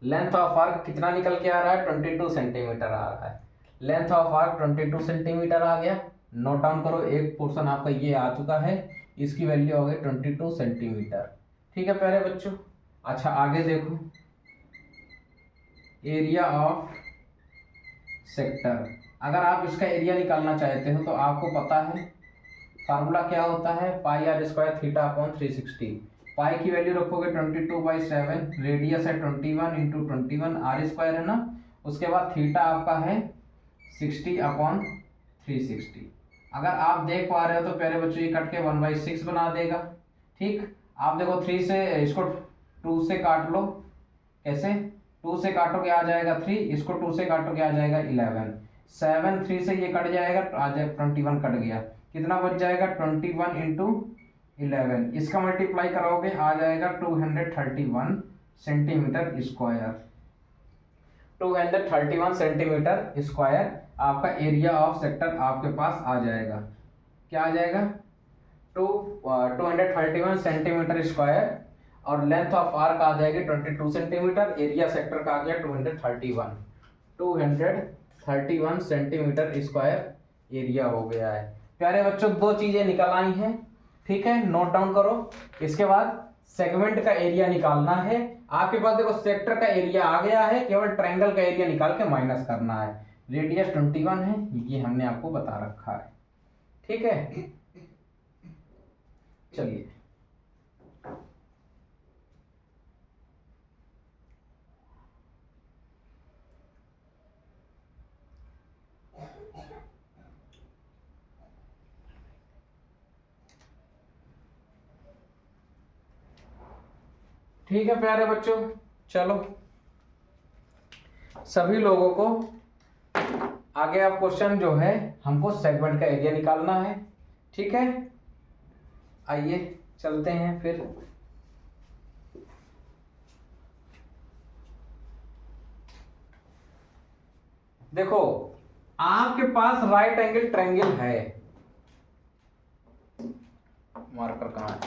लेंथ ऑफ आर्क कितना निकल के आ रहा है, 22 सेंटीमीटर आ रहा है। लेंथ ऑफ आर्क 22 सेंटीमीटर आ गया। नोट डाउन करो, एक पोर्शन आपका ये आ चुका है, इसकी वैल्यू हो गई 22 सेंटीमीटर। ठीक है प्यारे बच्चों, अच्छा आगे देखो, एरिया ऑफ सेक्टर। अगर आप इसका एरिया निकालना चाहते हो तो आपको पता है फार्मूला क्या होता है, पाई आर स्क्वायर थीटा अपॉन 360। पाई की वैल्यू रखोगे 22/7, रेडियस है 21 इंटू 21, आर स्क्वायर है ना, उसके बाद थीटा आपका है 60 अपॉन 360। अगर आप देख पा रहे हो तो प्यारे बच्चों ये कट के 1/6 बना देगा। ठीक, आप देखो 3 से इसको 2 से काट लो, कैसे 2 से काटोगे आ जाएगा 3, इसको 2 से काटोगे आ जाएगा 11, 7 3 से ये कट जाएगा, आ जाएगा 21 कट गया, कितना बच जाएगा 21 इंटू 11, इसका मल्टीप्लाई करोगे आ जाएगा 231 सेंटीमीटर स्क्वायर। 231 सेंटीमीटर स्क्वायर आपका एरिया ऑफ सेक्टर आपके पास आ जाएगा। क्या आ जाएगा 231 सेंटीमीटर स्क्वायर, और लेंथ ऑफ आर्क आ जाएगी 22 सेंटीमीटर, एरिया सेक्टर का आ गया 231 सेंटीमीटर स्क्वायर एरिया हो गया है। प्यारे बच्चों दो चीजें निकल आई हैं, ठीक है, नोट डाउन करो। इसके बाद सेगमेंट का एरिया निकालना है। आपके पास देखो सेक्टर का एरिया आ गया है, केवल ट्रायंगल का एरिया निकाल के माइनस करना है। रेडियस 21 है, ये हमने आपको बता रखा है। ठीक है, चलिए ठीक है प्यारे बच्चों, चलो सभी लोगों को आगे आप क्वेश्चन जो है हमको सेगमेंट का एरिया निकालना है। ठीक है, आइए चलते हैं फिर। देखो आपके पास राइट एंगल ट्रायंगल है, मार्कर कहाँ है,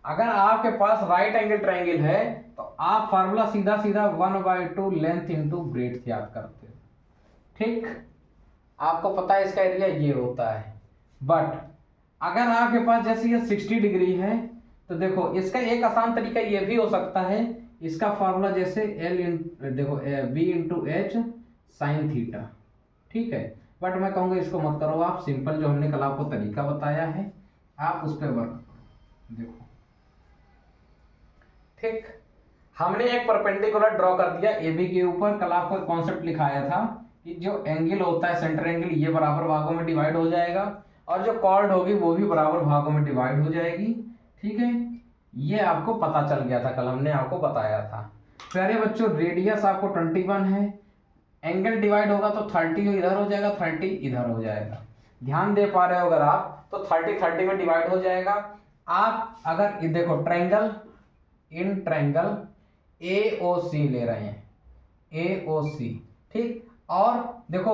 अगर आपके पास राइट एंगल ट्रायंगल है तो आप फार्मूला सीधा सीधा 1/2 लेंथ इंटू ब्रेड्थ याद करते हो। ठीक, आपको पता है इसका एरिया ये होता है। बट अगर आपके पास जैसे ये 60 डिग्री है तो देखो इसका एक आसान तरीका ये भी हो सकता है, इसका फार्मूला जैसे देखो B into H sine theta. ठीक है, बट मैं कहूँगा इसको मत करो, आप सिंपल जो हमने कल आपको तरीका बताया है आप उस पर वर्क करो। देखो ठीक, हमने एक परपेंडिकुलर ड्रॉ कर दिया ए बी के ऊपर। कल आपको एक कॉन्सेप्ट लिखाया था कि जो एंगल होता है सेंटर एंगल, ये बराबर भागों में डिवाइड हो जाएगा, और जो कॉर्ड होगी वो भी बराबर भागों में डिवाइड हो जाएगी। ठीक है, ये आपको पता चल गया था, कल हमने आपको बताया था। प्यारे बच्चों रेडियस आपको 21 है, एंगल डिवाइड होगा तो 30 इधर हो जाएगा, 30 इधर हो जाएगा। ध्यान दे पा रहे हो अगर आप तो 30 में डिवाइड हो जाएगा। आप अगर देखो ट्रायंगल इन ट्रायंगल AOC ले रहे हैं, AOC। ठीक, और देखो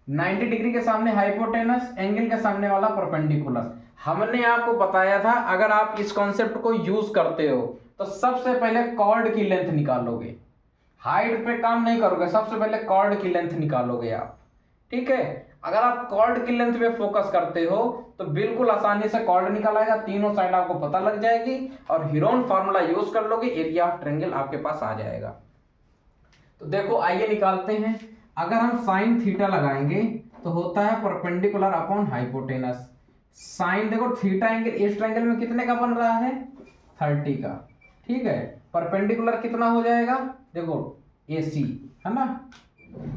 90 डिग्री के सामने हाइपोटेनस, एंगल के सामने वाला परपेंडिकुलर। हमने आपको बताया था अगर आप इस कॉन्सेप्ट को यूज करते हो तो सबसे पहले कॉर्ड की लेंथ निकालोगे, हाइट पे काम नहीं करोगे, सबसे पहले कॉर्ड की लेंथ निकालोगे आप। ठीक है, अगर आप कॉर्ड की लेंथ पे फोकस करते हो तो बिल्कुल आसानी से कॉर्ड निकल आएगा, तीनों साइड आपको पता लग जाएगी, और हीरोन फार्मूला यूज कर लोगे, एरिया ऑफ ट्रायंगल आपके पास आ जाएगा। तो देखो आइए निकालते हैं। अगर हम साइन थीटा लगाएंगे तो होता है परपेंडिकुलर अपॉन हाइपोटेनस। साइन देखो थीटा एंगल इस ट्रायंगल में कितने का बन रहा है, 30 का। ठीक है, परपेंडिकुलर कितना हो जाएगा, देखो AC है ना,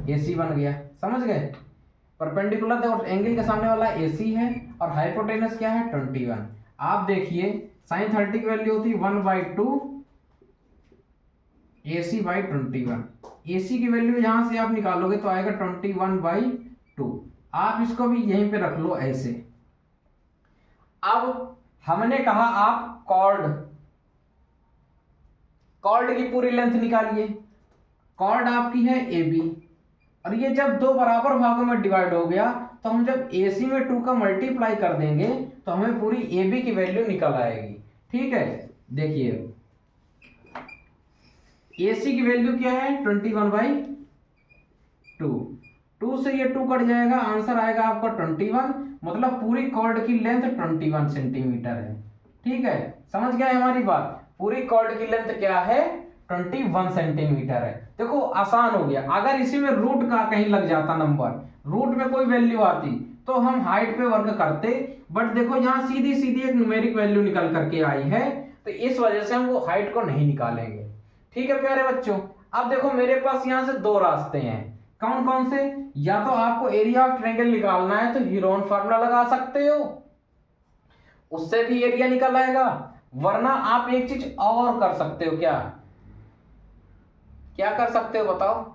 AC बन गया, समझ गए। परपेंडिकुलर और एंगल के सामने वाला AC है और हाइपोटेनस क्या है 21। आप देखिए sin 30 की वैल्यू होती है 1/2 AC/21। AC की वैल्यू यहां से आप निकालोगे तो आएगा 21/2। आप इसको भी यहीं पे रख लो ऐसे। अब हमने कहा आप कॉर्ड की पूरी लेंथ निकालिए। कॉर्ड आपकी है AB और ये जब दो बराबर भागों में डिवाइड हो गया तो हम जब AC में 2 का मल्टीप्लाई कर देंगे तो हमें पूरी AB की वैल्यू निकल आएगी। ठीक है, देखिए AC की वैल्यू क्या है 21/2। 2 से ये 2 कट जाएगा, आंसर आएगा आपका 21। मतलब पूरी कॉर्ड की लेंथ 21 सेंटीमीटर है। ठीक है, समझ गए हमारी बात। पूरी कॉर्ड की लेंथ क्या है 21 सेंटीमीटर है। देखो आसान हो गया। अगर इसी में रूट का कहीं लग जाता नंबर, रूट में कोई वैल्यू आती तो हम हाइट पे वर्क करते, बट देखो यहाँ सीधी सीधी एक न्यूमेरिक वैल्यू निकल करके आई है तो इस वजह से हम वो हाइट को नहीं निकालेंगे। ठीक है प्यारे बच्चों, अब देखो मेरे पास यहाँ से दो रास्ते हैं। कौन कौन से? या तो आपको एरिया ऑफ ट्रायंगल निकालना है तो हीरोन फार्मूला लगा सकते हो, उससे भी एरिया निकल आएगा। वरना आप एक चीज और कर सकते हो। क्या क्या कर सकते हो बताओ?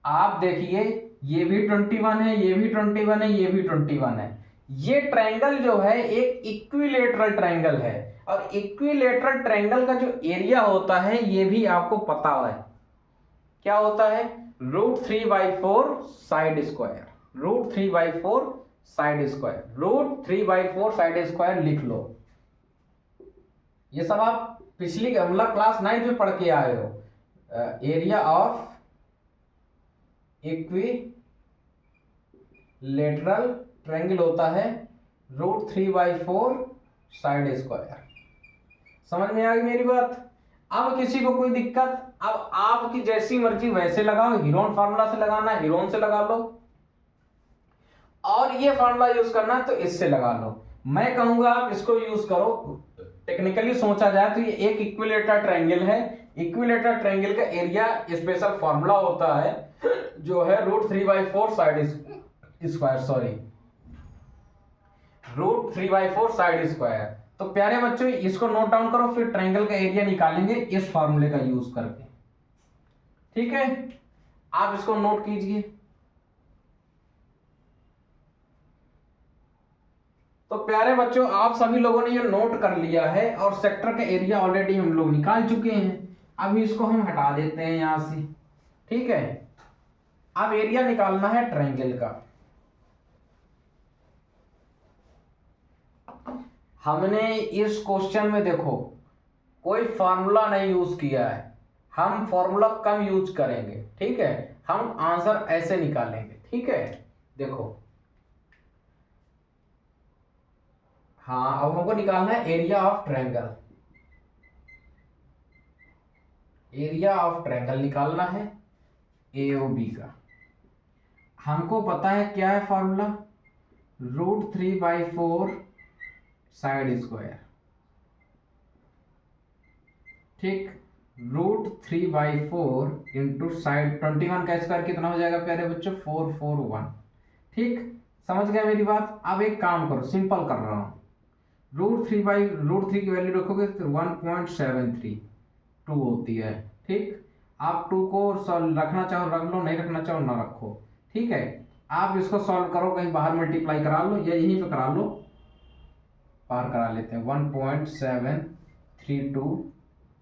आप देखिए ये भी 21 है, ये भी 21 है, ये भी 21 है। ये ट्रायंगल जो है एक इक्विलेटरल ट्रायंगल है और इक्विलेटरल ट्रायंगल का जो एरिया होता है ये भी आपको पता है क्या होता है, √3/4 side square. √3/4 side square, √3/4 side square लिख लो। ये सब आप पिछली मतलब क्लास 9 में पढ़ के आए हो। एरिया ऑफ इक्विलेटरल ट्रायंगल होता है √3/4 साइड स्क्वायर। समझ में आ गई मेरी बात? अब किसी को कोई दिक्कत? अब आपकी जैसी मर्जी वैसे लगाओ, हीरोन फार्मूला से लगाना है हीरोन से लगा लो, और ये फार्मूला यूज करना है तो इससे लगा लो। मैं कहूंगा आप इसको यूज करो। टेक्निकली सोचा जाए तो ये एक इक्विलेटरल ट्रायंगल है। इक्विलेटरल ट्रायंगल का एरिया स्पेशल फार्मूला होता है जो है √3/4 side square, sorry √3/4 side square. तो प्यारे बच्चों इसको नोट डाउन करो, फिर ट्रायंगल का एरिया निकालेंगे इस फार्मूले का यूज करके। ठीक है, आप इसको नोट कीजिए। तो प्यारे बच्चों आप सभी लोगों ने ये नोट कर लिया है और सेक्टर का एरिया ऑलरेडी हम लोग निकाल चुके हैं। अभी इसको हम हटा देते हैं यहां से। ठीक है, अब एरिया निकालना है ट्रायंगल का। हमने इस क्वेश्चन में देखो कोई फार्मूला नहीं यूज किया है, हम फार्मूला कम यूज करेंगे। ठीक है, हम आंसर ऐसे निकालेंगे। ठीक है, देखो हाँ अब हमको निकालना है area of triangle. Area of triangle निकालना है AOB का। हमको पता है क्या है फॉर्मूला, √3/4 साइड स्क्वायर। ठीक, √3/4 इंटू साइड 21 का स्क्वायर कितना हो जाएगा प्यारे बच्चों 441। ठीक, समझ गए मेरी बात? अब एक काम करो, सिंपल कर रहा हूं। √3 की वैल्यू रखोगे तो 1.732 होती है। ठीक, आप 2 को रखना चाहो रख लो, नहीं रखना चाहो ना रखो। ठीक है, आप इसको सॉल्व करो, कहीं बाहर मल्टीप्लाई करा लो या यहीं पे करा लो, बाहर करा लेते हैं। 1.732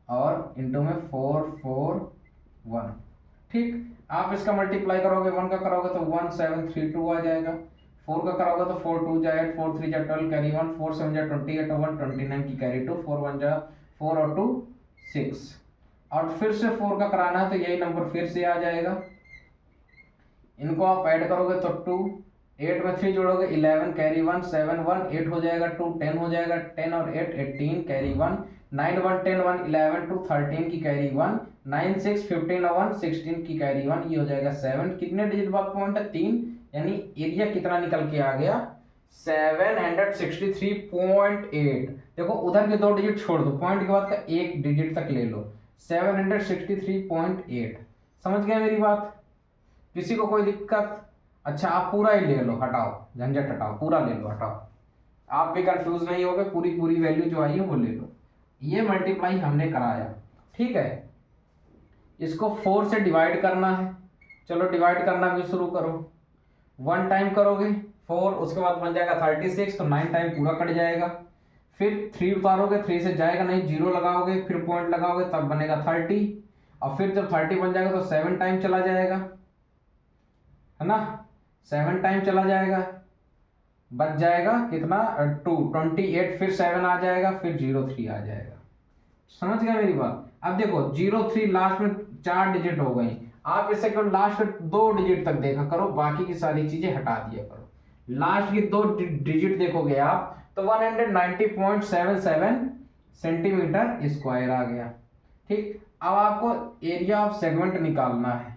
और इंटू में 441। ठीक, आप इसका मल्टीप्लाई करोगे 1 का करोगे तो 1732 आ जाएगा, 4 का कराओगे तो 4 2 जा 8, 4 3 जा 12 कैरी 1, 4 7 जा 28 और 1 29 की कैरी 2, 4 1 जा 4 और 2 6, और फिर से 4 का कराना है तो यही नंबर फिर से आ जाएगा। इनको आप ऐड करोगे तो 2, 8 में 3 जोड़ोगे 11 कैरी 1, 7 1 8 हो जाएगा 2 10 हो जाएगा 10 और 8 18 कैरी 1, 9 1 10 1 11 2 13 की कैरी 1, 9 6 15 और 1 16 की कैरी 1, ये हो जाएगा 7। कितने डिजिट बाद पॉइंट है 3, यानी एरिया कितना निकल के आ गया 763.8। देखो उधर के 2 डिजिट छोड़ दो, पॉइंट के बाद का 1 डिजिट तक ले लो, 763.8। समझ गए मेरी बात? किसी को कोई दिक्कत? अच्छा आप पूरा ही ले लो, हटाओ झंझट हटाओ, पूरा ले लो, हटाओ, आप भी कंफ्यूज नहीं होगे, पूरी पूरी वैल्यू जो आई है वो ले लो। ये मल्टीप्लाई हमने कराया, ठीक है। इसको 4 से डिवाइड करना है, चलो डिवाइड करना भी शुरू करो। 1 टाइम करोगे 4, उसके बाद बन जाएगा 36, तो 9 टाइम पूरा कट जाएगा। फिर 3 उतारोगे, 3 से जाएगा नहीं, 0 लगाओगे, फिर पॉइंट लगाओगे, तब बनेगा 30, और फिर जब 30 बन जाएगा तो 7 टाइम चला जाएगा, है ना, 7 टाइम चला जाएगा, बच जाएगा कितना 28, फिर 7 आ जाएगा, फिर 03 आ जाएगा। समझ गए मेरी बात? अब देखो 03 लास्ट में 4 डिजिट हो गई, आप इसे केवल लास्ट 2 डिजिट तक देखा करो, बाकी की सारी चीजें हटा दिया करो। लास्ट की 2 डिजिट देखोगे आप तो 190.77 सेंटीमीटर स्क्वायर आ गया। ठीक, अब आपको एरिया ऑफ सेगमेंट निकालना है।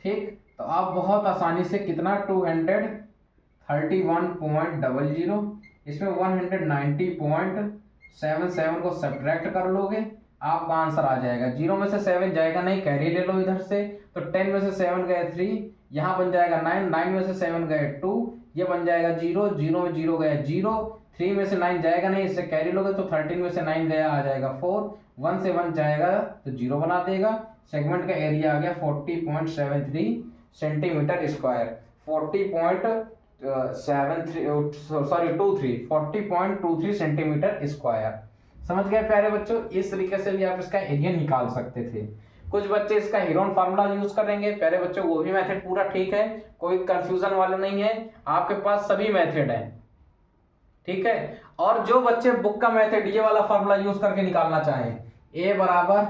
ठीक, तो आप बहुत आसानी से कितना 231.00, इसमें 190.77 को सब्ट्रैक्ट कर लोगे, आपका आंसर आ जाएगा। 0 में से 7 जाएगा नहीं, कैरी ले लो इधर से, तो 10 में से 7 गए 3, यहाँ बन जाएगा 9, 9 में से 7 गए 2, ये बन जाएगा 0, 0 में 0 गया 0, 3 में से 9 जाएगा नहीं, इससे कैरी लोगे तो 13 में से 9 गया आ जाएगा 4, 1 से 1 जाएगा तो 0 बना देगा। सेगमेंट का एरिया आ गया 40.73 सेंटीमीटर स्क्वायर, 40.23 सेंटीमीटर स्क्वायर। समझ गए प्यारे बच्चों? इस तरीके से भी आप इसका एरिया निकाल सकते थे। कुछ बच्चे इसका हीरोन फार्मूला यूज करेंगे प्यारे बच्चों, वो भी मेथड पूरा ठीक है, कोई कंफ्यूजन वाला नहीं है, आपके पास सभी मेथड है, ठीक है। और जो बच्चे बुक का मेथड ये वाला फार्मूला यूज करके निकालना चाहें, ए बराबर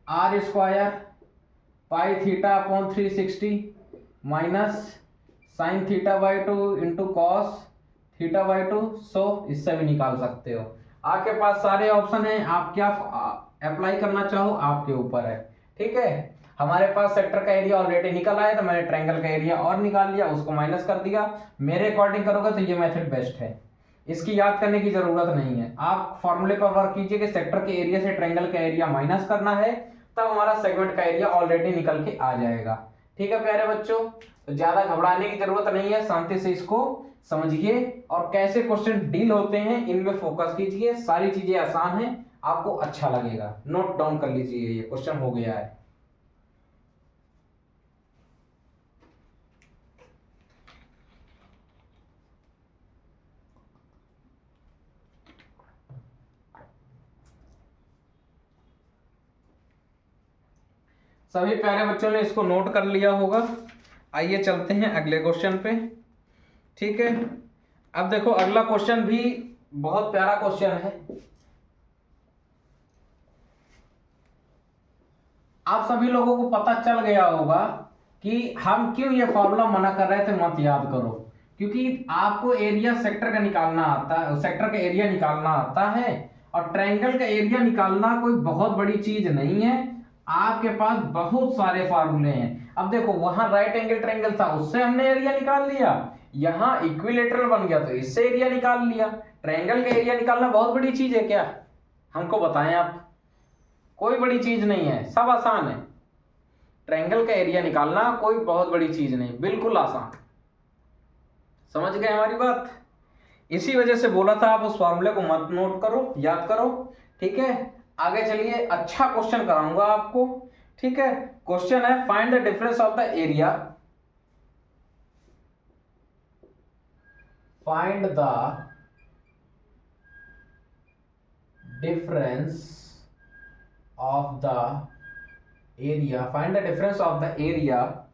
R square pi theta upon 360 minus sine theta by 2 into cos theta by 2, so इससे भी निकाल सकते हो। आपके पास सारे ऑप्शन हैं, आप क्या अप्लाई करना चाहो आपके ऊपर है, ठीक है। हमारे पास सेक्टर का एरिया ऑलरेडी निकल आया, तो मैंने ट्रायंगल का एरिया और निकाल लिया, उसको माइनस कर दिया। मेरे अकॉर्डिंग करोगे तो ये मेथड बेस्ट है, इसकी याद करने की जरूरत नहीं है। आप फॉर्मूले पर वर्क कीजिए कि सेक्टर के एरिया से ट्रायंगल का एरिया माइनस करना है, तब हमारा सेगमेंट का एरिया ऑलरेडी निकल के आ जाएगा। ठीक है प्यारे बच्चों, तो ज्यादा घबराने की जरूरत नहीं है, शांति से इसको समझिए और कैसे क्वेश्चन डील होते हैं इनमें फोकस कीजिए। सारी चीजें आसान हैं, आपको अच्छा लगेगा। नोट डाउन कर लीजिए, ये क्वेश्चन हो गया है। सभी प्यारे बच्चों ने इसको नोट कर लिया होगा। आइए चलते हैं अगले क्वेश्चन पे, ठीक है। अब देखो अगला क्वेश्चन भी बहुत प्यारा क्वेश्चन है। आप सभी लोगों को पता चल गया होगा कि हम क्यों ये फॉर्मूला मना कर रहे थे मत याद करो, क्योंकि आपको एरिया सेक्टर का निकालना आता है, सेक्टर का एरिया निकालना आता है, और ट्रायंगल का एरिया निकालना कोई बहुत बड़ी चीज नहीं है। आपके पास बहुत सारे फार्मूले हैं। अब देखो वहां राइट एंगल ट्रायंगल था, उससे हमने एरिया निकाल लिया, यहाँ इक्विलेटरल बन गया तो इससे एरिया निकाल लिया। ट्रायंगल का एरिया निकालना बहुत बड़ी चीज है क्या? हमको बताएं आप। कोई बड़ी चीज नहीं है, सब आसान है। ट्रायंगल का एरिया निकालना कोई बहुत बड़ी चीज नहीं, बिल्कुल आसान। समझ गए हमारी बात? इसी वजह से बोला था आप उस फॉर्मूले को मत नोट करो, याद करो, ठीक है। आगे चलिए, अच्छा क्वेश्चन कराऊंगा आपको, ठीक है। क्वेश्चन है find the difference of the area, find the difference of the area, find the difference of the area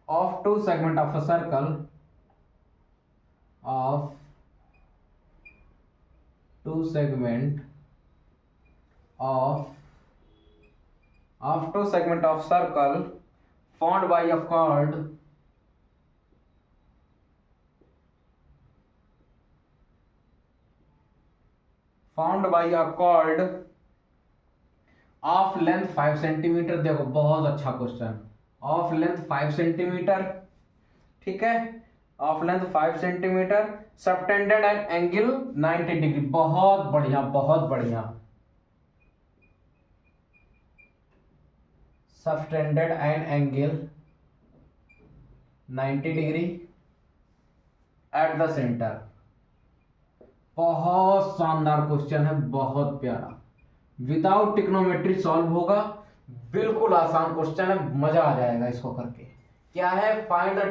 of two segment of a circle, of two segment of two segment of circle formed by a chord of length 5 centimetre. देखो बहुत अच्छा क्वेश्चन, ऑफ लेंथ 5 सेंटीमीटर, ठीक है। Of length 5 centimetre, subtended and angle 90 degree. बहुत बढ़िया, बहुत बढ़िया। Subtended an angle 90 degree at the centre. बहुत शानदार क्वेश्चन है, बहुत प्यारा, विदाउट ट्रिग्नोमेट्री सॉल्व होगा, बिल्कुल आसान क्वेश्चन है, मजा आ जाएगा इसको करके। क्या है? Find the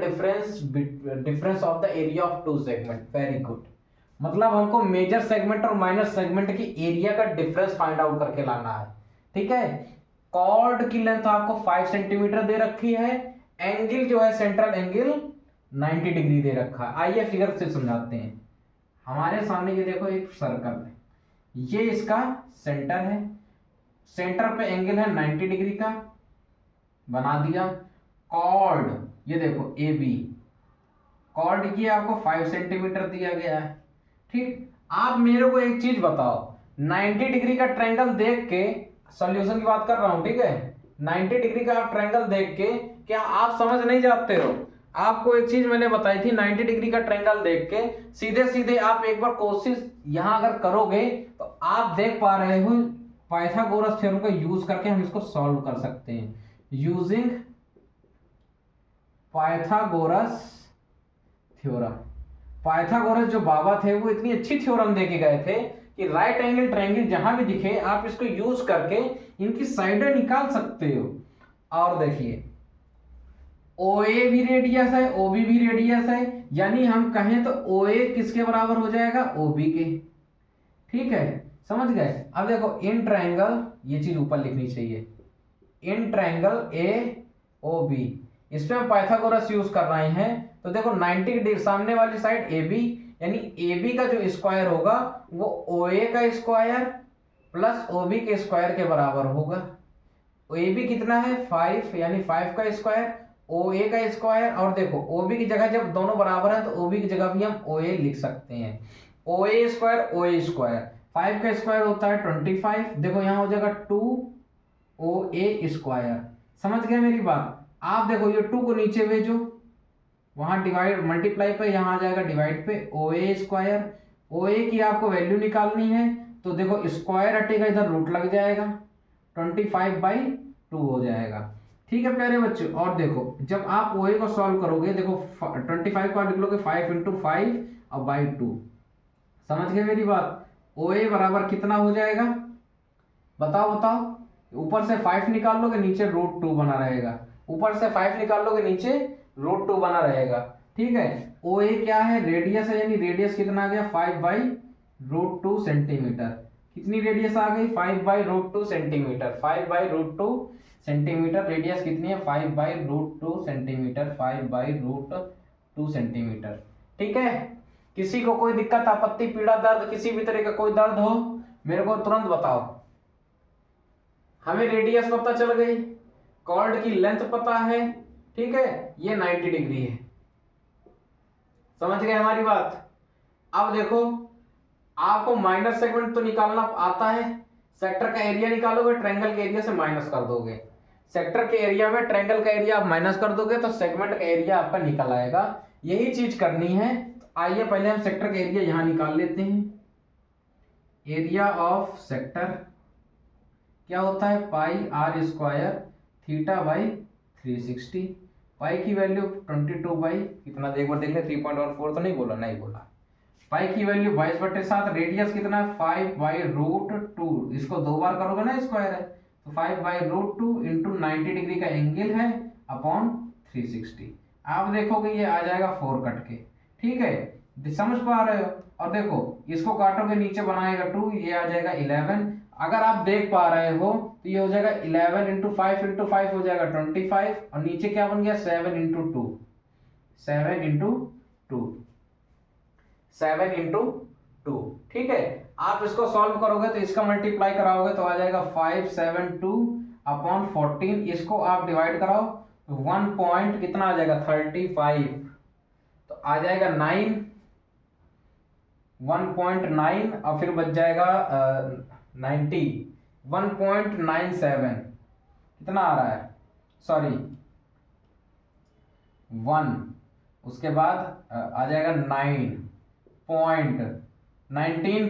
difference of the area of two segment. Very good, मतलब हमको मेजर सेगमेंट और माइनर सेगमेंट की एरिया का डिफरेंस फाइंड आउट करके लाना है। ठीक है, कॉर्ड की लेंथ आपको 5 सेंटीमीटर दे रखी है, एंगल जो है सेंट्रल एंगल 90 डिग्री दे रखा है। आइए फिगर से समझाते हैं। हमारे सामने ये देखो एक सर्कल है, ये इसका सेंटर है, सेंटर पे एंगल है 90 डिग्री का, बना दिया। कॉर्ड ये देखो ए बी, कॉर्ड की आपको 5 सेंटीमीटर दिया गया है। ठीक, आप मेरे को एक चीज बताओ, 90 डिग्री का ट्रायंगल देख के, सॉल्यूशन की बात कर रहा हूं, ठीक है, 90 डिग्री का आप ट्रायंगल देख के क्या आप समझ नहीं जाते हो? आपको एक चीज मैंने बताई थी, 90 डिग्री का ट्रायंगल देख के सीधे सीधे आप एक बार कोशिश यहां अगर करोगे तो आप देख पा रहे हो पाइथागोरस थ्योरम का यूज करके हम इसको सॉल्व कर सकते हैं। Using Pythagoras theorem. पाइथागोरस जो बाबा थे वो इतनी अच्छी थ्योरम दे के गए थे कि राइट एंगल ट्रायंगल जहां भी दिखे आप इसको यूज करके इनकी साइडें निकाल सकते हो। और देखिए OA भी रेडियस है, OB भी रेडियस है, यानी हम कहें तो OA किसके बराबर हो जाएगा? OB के। ठीक है, समझ गए? अब देखो इन ट्रायंगल, ये चीज ऊपर लिखनी चाहिए, इन ट्रायंगल AOB, इसमें हम पाइथागोरस यूज कर रहे हैं। तो देखो 90 डिग्री सामने वाली साइड AB, यानी AB का जो स्क्वायर होगा वो OA का स्क्वायर प्लस OB के स्क्वायर के बराबर होगा। AB कितना है? 5, यानी 5 का स्क्वायर, OA का स्क्वायर, और देखो OB की जगह जब दोनों बराबर हैं तो OB की जगह भी हम OA लिख सकते हैं। OA स्क्वायर OA स्क्वायर, 5 का स्क्वायर होता है 25, देखो यहाँ हो जाएगा 2OA स्क्वायर। समझ गए मेरी बात? आप देखो ये 2 को नीचे भेजो, वहां डिवाइड मल्टीप्लाई पे, यहाँ आ जाएगा डिवाइड पे, OA स्क्वायर। OA की आपको वैल्यू निकालनी है तो देखो स्क्वायर हटेगा, इधर रूट लग जाएगा, 25/2 हो जाएगा। ठीक है प्यारे बच्चों, और देखो जब आप OA को सॉल्व करोगे, देखो 25 को लिख लोगे 5 × 5 और बाई 2। समझ गए मेरी बात? OA बराबर कितना हो जाएगा? बताओ बताओ। ऊपर से 5 निकाल लोगे, नीचे √2 बना रहेगा, ऊपर से 5 निकाल लोगे, नीचे √2 बना रहेगा। ठीक है, OA क्या है? रेडियस है, यानी रेडियस कितना आ गया? 5/√2 सेंटीमीटर। कितनी रेडियस आ गई? 5/√2 सेंटीमीटर। 5/√2 सेंटीमीटर, रेडियस कितनी है? 5/√2 सेंटीमीटर, 5/√2 सेंटीमीटर। ठीक है, किसी को कोई दिक्कत, आपत्ति, पीड़ा, दर्द, किसी भी तरह का कोई दर्द हो मेरे को तुरंत बताओ। हमें रेडियस पता चल गई, कॉर्ड की लेंथ पता है, ठीक है, ये 90 डिग्री है। समझ गए हमारी बात? अब देखो आपको माइनर सेगमेंट तो निकालना आता है, सेक्टर का एरिया निकालोगे, ट्रायंगल के एरिया से माइनस कर दोगे, सेक्टर के एरिया में ट्रायंगल का एरिया आप माइनस कर दोगे तो सेगमेंट का एरिया आपका निकल आएगा। यही चीज करनी है। तो आइए पहले हम सेक्टर का एरिया यहां निकाल लेते हैं। एरिया ऑफ सेक्टर क्या होता है? πr² θ/360। पाई की वैल्यू 22 कितना, एक बार देख ले, 3.14 तो नहीं बोला? नहीं बोला। पाई की वैल्यू 22/7, रेडियस कितना है? 5/√2, इसको 2 बार करोगे ना, स्क्वायर है, तो 5/√2 इंटू 90 डिग्री का एंगल है अपॉन 360। आप देखोगे ये आ जाएगा 4 कट के। ठीक है, समझ पा रहे हो? और देखो इसको काटोगे, नीचे बनाएगा 2, ये आ जाएगा 11। अगर आप देख पा रहे हो तो ये हो जाएगा 11 × 5 × 5 हो जाएगा 25, और नीचे क्या बन गया? 7 × 2, 7 × 2, 7 × 2। ठीक है, आप इसको सॉल्व करोगे तो इसका मल्टीप्लाई कराओगे तो आ जाएगा 572/14। इसको आप डिवाइड कराओ, 1 पॉइंट कितना आ जाएगा? 35, तो आ जाएगा 9, 1.9, और फिर बच जाएगा 90, 1.97 कितना आ रहा है? सॉरी 1, उसके बाद आ जाएगा 19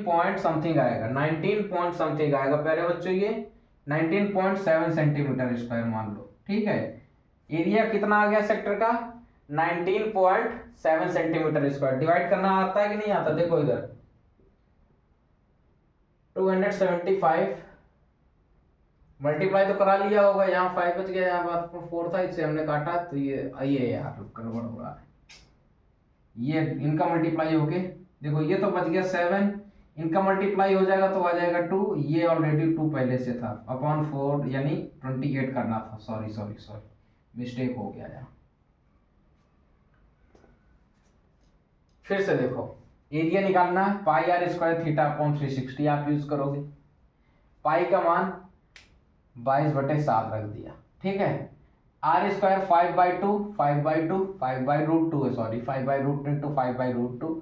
पॉइंट समथिंग आएगा, 19 पॉइंट समथिंग आएगा प्यारे बच्चों, ये 19.7 सेंटीमीटर स्क्वायर मान लो, ठीक है। एरिया कितना आ गया सेक्टर का, 19.7 सेंटीमीटर स्क्वायर। डिवाइड करना आता है कि नहीं आता, देखो इधर 275 मल्टीप्लाई तो करा लिया होगा, यहाँ 5 बच गया, यहाँ पर 4 था, इससे हमने काटा, तो ये यार गड़बड़ हो रहा है, ये इनका मल्टीप्लाई हो गए, देखो ये तो बच गया 7, इनका मल्टीप्लाई हो जाएगा तो आ जाएगा 2, ये ऑलरेडी 2 पहले से था, अपॉन 4 यानी 28 करना था, सॉरी मिस्टेक हो गया यार। फिर से देखो एरिया निकालना है, पाई आर स्क्वायर थीटा अपॉन 360 आप यूज करोगे। पाई का मान 22/7 रख दिया, ठीक है। आर स्क्वायर 5/2 5/2 है, सॉरी 5/रूट इंटू 5/2।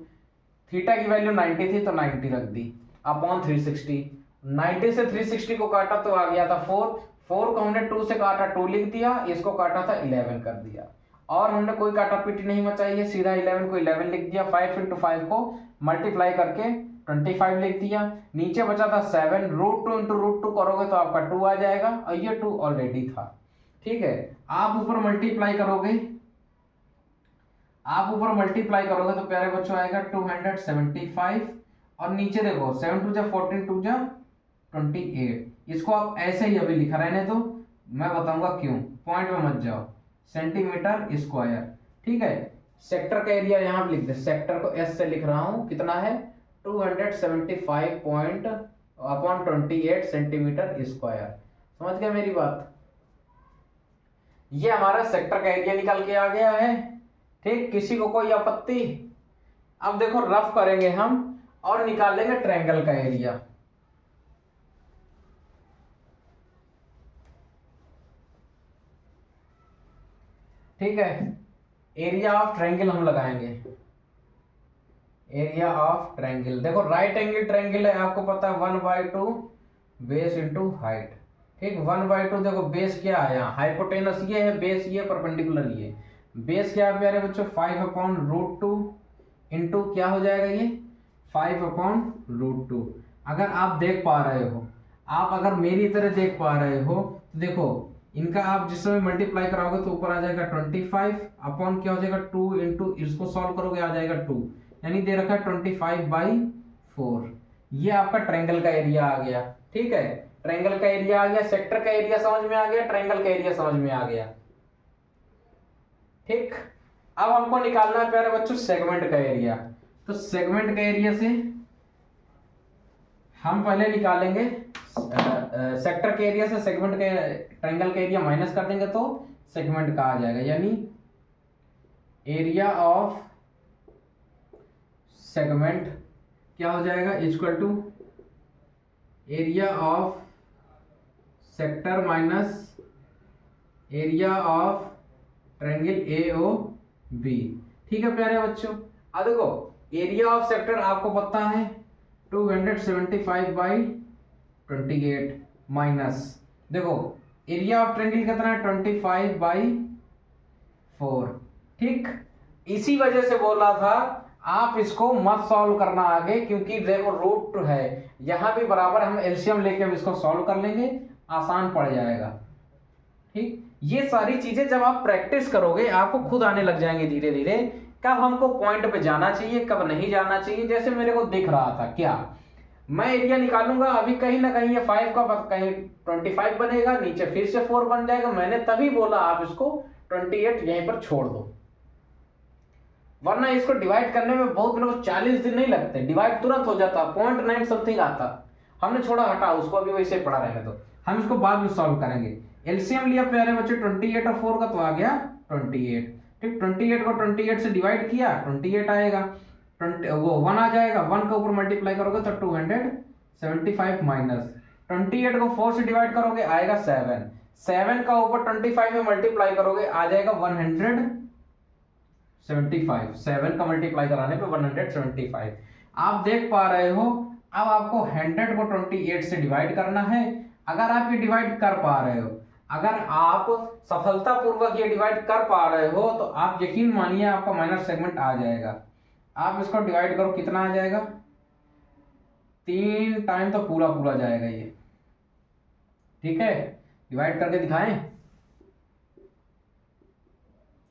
थीटा की वैल्यू 90 थी तो 90 रख दी, अपॉन 360। 90 से 360 को काटा तो आ गया था 4 को हमने 2 से काटा 2 लिख दिया, इसको काटा था 11 कर दिया, और हमने कोई काटा पीटी नहीं मचाई है, सीधा 11 को 11 लिख दिया। 5 इंटू 5 को मल्टीप्लाई करके 25 लिख दिया, नीचे बचा था 7, √2 इंटू √2 करोगे तो आपका 2 आ जाएगा, और ये 2 ऑलरेडी था, ठीक है। आप ऊपर मल्टीप्लाई करोगे तो प्यारे बच्चों आएगा 275, और नीचे देखो 7 2 जा 14 2 जा 28। इसको आप ऐसे ही अभी लिखा रहने दो, मैं बताऊंगा क्यों, पॉइंट में मत जाओ, सेंटीमीटर स्क्वायर, ठीक है। सेक्टर का एरिया यहाँ पे लिख दे, सेक्टर को एस से लिख रहा हूं, कितना है 275.28 सेंटीमीटर स्क्वायर। समझ गया मेरी बात, ये हमारा सेक्टर का एरिया निकल के आ गया है, ठीक। किसी को कोई आपत्ति? अब देखो रफ करेंगे हम और निकालेंगे ट्रायंगल का एरिया, ठीक है। एरिया ऑफ ट्रायंगल हम लगाएंगे, एरिया ऑफ ट्रायंगल, देखो राइट एंगल ट्रायंगल है, आपको पता है 1/2 बेस इंटू हाइट, ठीक। 1/2 देखो बेस क्या है, यहाँ हाइपोटेनस ये है, बेस ये, परपेंडिकुलर ये, बेस क्या है प्यारे बच्चों 5/√2 इंटू क्या हो जाएगा ये 5/√2। अगर आप देख पा रहे हो, आप अगर मेरी तरह देख पा रहे हो तो देखो इनका आप जिस समय मल्टीप्लाई कराओगे तो ऊपर आ जाएगा 25 अपॉन क्या हो जाएगा 2 इंटू, इसको सॉल्व करोगे आ जाएगा 2, यानी दे रखा है 25/4। ये आपका ट्रायंगल का एरिया आ गया, ठीक है। ट्रायंगल का एरिया आ गया, सेक्टर का एरिया समझ में आ गया, ट्रायंगल का एरिया समझ में आ गया, ठीक। अब हमको निकालना है प्यारे बच्चों सेगमेंट का एरिया, तो सेगमेंट का एरिया से हम पहले निकालेंगे सेक्टर के एरिया से सेगमेंट के ट्रायंगल का एरिया माइनस कर देंगे तो सेगमेंट का आ जाएगा, यानी एरिया ऑफ सेगमेंट क्या हो जाएगा equal to area of sector minus area of triangle AOB, ठीक है प्यारे बच्चों। अब देखो एरिया ऑफ सेक्टर आपको पता है 275/28 माइनस देखो एरिया ऑफ ट्रायंगल कितना है 25/4, ठीक। इसी वजह से बोला था आप इसको मत सॉल्व करना आगे, क्योंकि देखो रूट है यहां भी बराबर, हम एलसीएम लेके अब इसको सॉल्व कर लेंगे, आसान पड़ जाएगा, ठीक। ये सारी चीजें जब आप प्रैक्टिस करोगे आपको खुद आने लग जाएंगे धीरे धीरे, कब हमको पॉइंट पे जाना चाहिए कब नहीं जाना चाहिए। जैसे मेरे को दिख रहा था क्या, मैं एरिया निकालूंगा अभी कहीं ना कहीं ये 5 का कहीं 25 बनेगा, नीचे फिर से 4 बन जाएगा, मैंने तभी बोला आप इसको 28 यहीं पर छोड़ दो, वरना इसको डिवाइड करने में बहुत लोगों को 40 दिन नहीं लगते, डिवाइड तुरंत हो जाता, 0.9 समथिंग आता। हमने छोड़ा हटा उसको, अभी वैसे पड़ा रहने दो, हम इसको बाद में सॉल्व करेंगे। एलसीएम लिया प्यारे बच्चे 28 और 4 का तो आ गया 28, ठीक। 28 को 28 से डिवाइड किया 28 आएगा, 20 वो 1 आ जाएगा, 1 का ऊपर मल्टीप्लाई करोगे तो 275 माइनस 28 को 4 से डिवाइड करोगे आएगा 7, 7 का ऊपर 25 में मल्टीप्लाई करोगे आ जाएगा 175, 7 का मल्टीप्लाई कराने पे 175। आप देख पा रहे हो, अब आपको 100 को 28 से डिवाइड करना है। अगर आप ये डिवाइड कर पा रहे हो, अगर आप सफलतापूर्वक ये डिवाइड कर पा रहे हो तो आप यकीन मानिए आपका माइनर सेगमेंट आ जाएगा। आप इसको डिवाइड करो कितना आ जाएगा, 3 टाइम तो पूरा पूरा जाएगा ये, ठीक है, डिवाइड करके दिखाएं,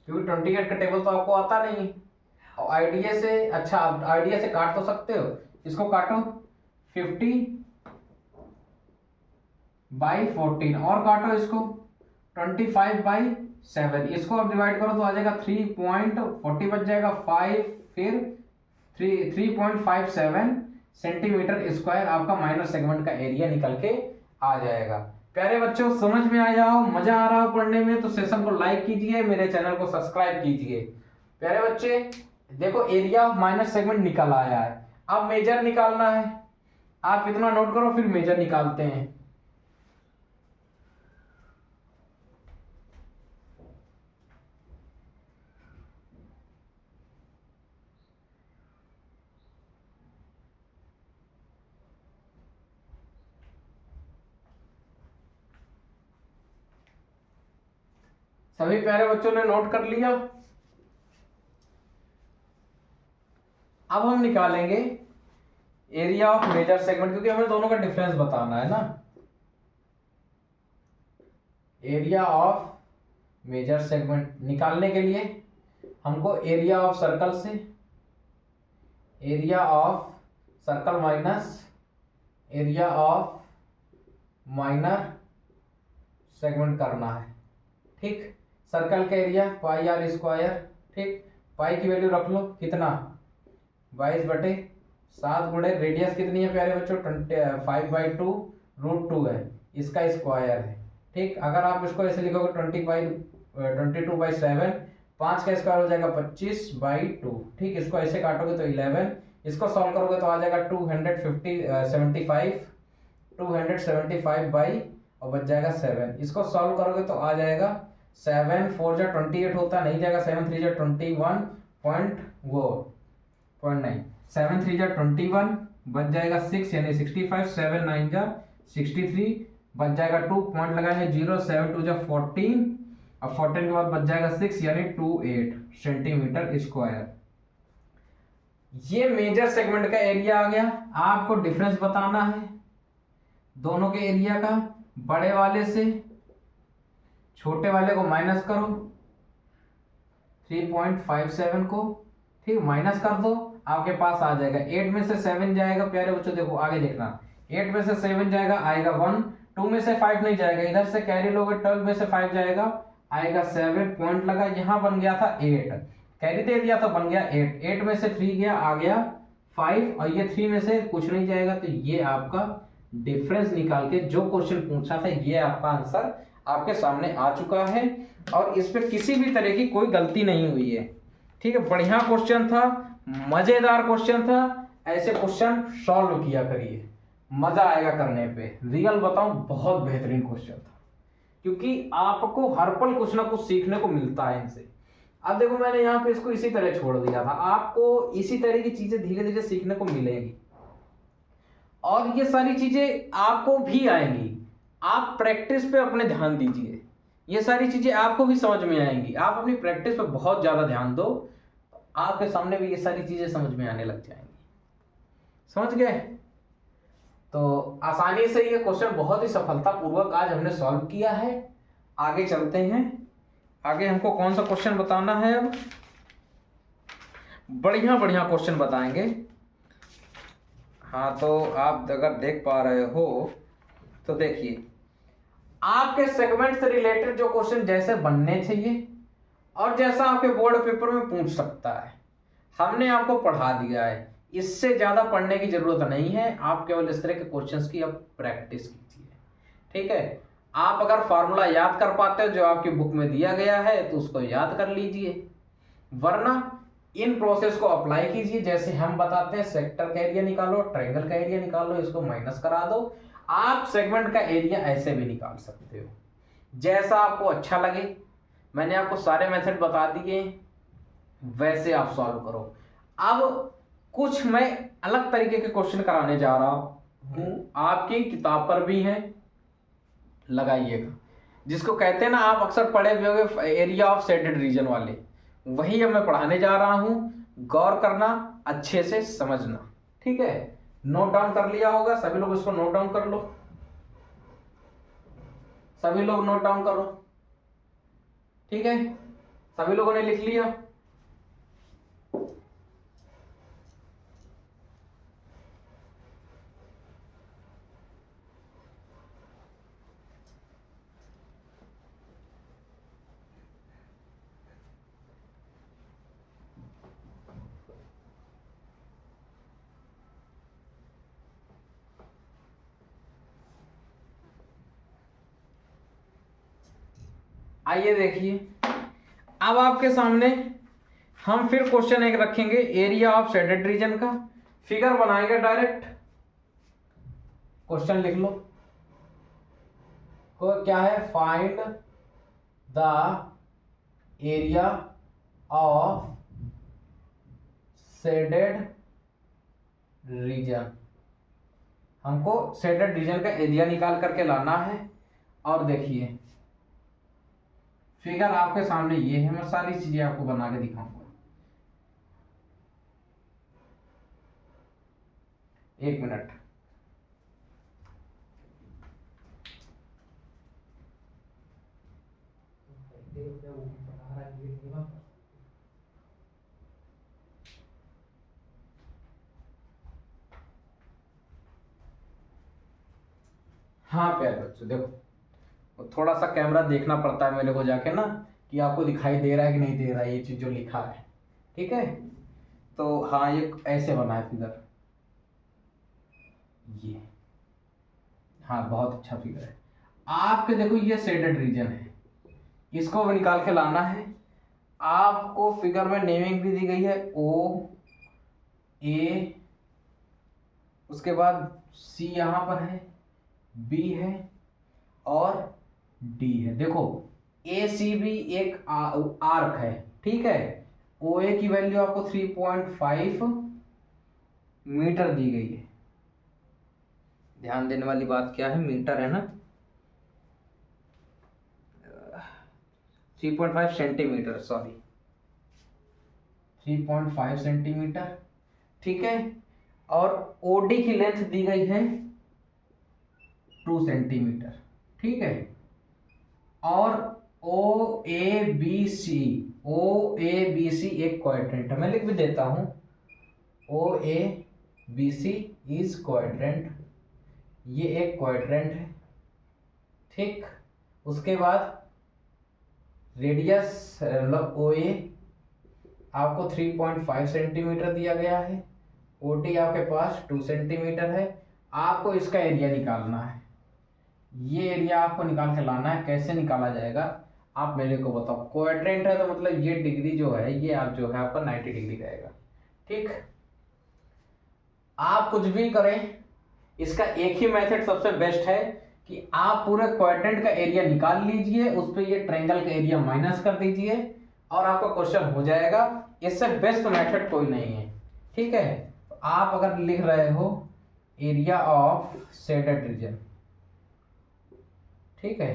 क्योंकि 28 का टेबल तो आपको आता नहीं। और आइडिया से, अच्छा आप आइडिया से काट तो सकते हो, इसको काटो 50/14 और काटो इसको 25/7, इसको आप डिवाइड करो तो आ जाएगा 3.40 बच जाएगा 5, फिर 3.57 सेंटीमीटर स्क्वायर आपका माइनर सेगमेंट का एरिया निकल के आ जाएगा। प्यारे बच्चों, समझ में आया हो, मजा आ रहा हो पढ़ने में तो सेशन को लाइक कीजिए, मेरे चैनल को सब्सक्राइब कीजिए। प्यारे बच्चे देखो, एरिया ऑफ माइनर सेगमेंट निकल आया है, अब मेजर निकालना है। आप इतना नोट करो, फिर मेजर निकालते हैं। सभी प्यारे बच्चों ने नोट कर लिया। अब हम निकालेंगे एरिया ऑफ मेजर सेगमेंट, क्योंकि हमें दोनों का डिफरेंस बताना है ना। एरिया ऑफ मेजर सेगमेंट निकालने के लिए हमको एरिया ऑफ सर्कल से, area of circle minus area of minor segment करना है। ठीक, सर्कल का एरिया पाई आर स्क्वायर, ठीक, पाई की वैल्यू रख लो कितना 22/7 गुणे रेडियस कितनी है प्यारे बच्चों 5/2 √2 है, इसका स्क्वायर है। ठीक, अगर आप इसको ऐसे लिखोगे 22/7, 5 का स्क्वायर हो जाएगा 25/2। ठीक, इसको ऐसे काटोगे तो 11, इसको सॉल्व करोगे तो आ जाएगा 275 बाई और बच जाएगा 7। इसको सॉल्व करोगे तो आ जाएगा 7 4 जा 28 होता नहीं जाएगा, 7 3 जा 21.9, 7 3 जा 21 बच जाएगा 6 यानी 65, 7 9 जा 63 बच जाएगा 2 पॉइंट लगाएंगे 0, 7 2 जा 14 और 14 के बाद बच जाएगा 6 यानी 28 सेंटीमीटर स्क्वायर। ये मेजर सेगमेंट का एरिया आ गया। आपको डिफरेंस बताना है दोनों के एरिया का, बड़े वाले से छोटे वाले को माइनस करो 3.57 को, ठीक, माइनस कर दो, आपके पास आ जाएगा 8 में से 7 जाएगा प्यारे बच्चों, देखो आगे देखना, 8 में से 7 जाएगा आएगा 1, 2 में से 5 नहीं जाएगा, इधर से कैरी लोगे 12 में से 5 जाएगा आएगा 7, पॉइंट लगा, यहाँ बन गया था 8, कैरी दे दिया तो बन गया 8, 8 में से 3 गया आ गया 5 और ये 3 में से कुछ नहीं जाएगा, तो ये आपका डिफरेंस निकाल के जो क्वेश्चन पूछा था ये आपका आंसर आपके सामने आ चुका है और इस पे किसी भी तरह की कोई गलती नहीं हुई है। ठीक है, बढ़िया क्वेश्चन था, मजेदार क्वेश्चन था, ऐसे क्वेश्चन सॉल्व किया करिए, मजा आएगा करने पे। रियल बताऊं बहुत बेहतरीन क्वेश्चन था, क्योंकि आपको हर पल कुछ ना कुछ सीखने को मिलता है इनसे। अब देखो मैंने यहाँ पे इसको इसी तरह छोड़ दिया था, आपको इसी तरह की चीजें धीरे धीरे सीखने को मिलेगी और ये सारी चीजें आपको भी आएंगी। आप प्रैक्टिस पे अपने ध्यान दीजिए, ये सारी चीजें आपको भी समझ में आएंगी। आप अपनी प्रैक्टिस पे बहुत ज्यादा ध्यान दो, आपके सामने भी ये सारी चीजें समझ में आने लग जाएंगी। समझ गए? तो आसानी से ये क्वेश्चन बहुत ही सफलतापूर्वक आज हमने सॉल्व किया है। आगे चलते हैं, आगे हमको कौन सा क्वेश्चन बताना है। अब बढ़िया बढ़िया क्वेश्चन बताएंगे। हाँ, तो आप अगर देख पा रहे हो तो देखिए, आपके सेगमेंट से रिलेटेड जो क्वेश्चन जैसे बनने चाहिए और जैसा आपके बोर्ड पेपर में पूछ सकता है, हमने आपको पढ़ा दिया है। इससे ज्यादा पढ़ने की जरूरत नहीं है, आप केवल इस तरह के क्वेश्चंस की अब प्रैक्टिस कीजिए। ठीक है, आप अगर फॉर्मूला याद कर पाते हो जो आपकी बुक में दिया गया है तो उसको याद कर लीजिए, वरना इन प्रोसेस को अप्लाई कीजिए। जैसे हम बताते हैं, सेक्टर का एरिया निकालो, ट्रायंगल का एरिया निकालो, इसको माइनस करा दो। आप सेगमेंट का एरिया ऐसे भी निकाल सकते हो, जैसा आपको अच्छा लगे। मैंने आपको सारे मेथड बता दिए, वैसे आप सॉल्व करो। अब कुछ मैं अलग तरीके के क्वेश्चन कराने जा रहा हूं, आपकी किताब पर भी है, लगाइएगा। जिसको कहते हैं ना, आप अक्सर पढ़े हुए होंगे एरिया ऑफ शेडेड रीजन वाले, वही अब मैं पढ़ाने जा रहा हूं। गौर करना, अच्छे से समझना। ठीक है, नोट डाउन कर लिया होगा सभी लोग, इसको नोट डाउन कर लो। सभी लोग नोट डाउन करो, ठीक है? सभी लोगों ने लिख लिया? आइए देखिए, अब आपके सामने हम फिर क्वेश्चन एक रखेंगे एरिया ऑफ शेडेड रीजन का, फिगर बनाएंगे डायरेक्ट। क्वेश्चन लिख लो, को क्या है, find the area of shaded region. हमको शेडेड रीजन का एरिया निकाल करके लाना है। और देखिए फिगर आपके सामने ये है, मैं सारी चीजें आपको बना के दिखाऊंगा। एक मिनट। हाँ प्यारे बच्चों, देखो थोड़ा सा कैमरा देखना पड़ता है मेरे को जाके ना, कि आपको दिखाई दे रहा है कि नहीं दे रहा है ये चीज जो लिखा है, ठीक है? तो हाँ, ये ऐसे बना है फिगर, ये हाँ बहुत अच्छा फिगर है आपके। देखो ये शेडेड रीजन है, इसको भी निकाल के लाना है आपको। फिगर में नेमिंग भी दी गई है, ओ ए, उसके बाद सी यहाँ पर है, बी है और डी है। देखो ए सी भी एक आर्क है, ठीक है? ओ ए की वैल्यू आपको 3.5 मीटर दी गई है। ध्यान देने वाली बात क्या है, मीटर है ना, 3.5 सेंटीमीटर, सॉरी 3.5 सेंटीमीटर, ठीक है? और ओडी की लेंथ दी गई है 2 सेंटीमीटर, ठीक है? और ओ A B C, O A B सी एक क्वाड्रेंट है, मैं लिख भी देता हूं, O A B C is quadrant, ये एक क्वाड्रेंट है, ठीक? उसके बाद रेडियस मतलब ओ ए आपको 3.5 सेंटीमीटर दिया गया है, ओ डी आपके पास 2 सेंटीमीटर है। आपको इसका एरिया निकालना है, ये एरिया आपको निकाल के लाना है। कैसे निकाला जाएगा आप मेरे को बताओ। क्वाड्रेंट है तो मतलब ये डिग्री जो है, ये आप जो है आपका 90 डिग्री रहेगा, ठीक? आप कुछ भी करें, इसका एक ही मेथड सबसे बेस्ट है कि आप पूरे क्वाड्रेंट का एरिया निकाल लीजिए, उस पर ये ट्रायंगल का एरिया माइनस कर दीजिए और आपका क्वेश्चन हो जाएगा। इससे बेस्ट मेथड कोई नहीं है, ठीक है? तो आप अगर लिख रहे हो एरिया ऑफ शेडेड रीजन, ठीक है,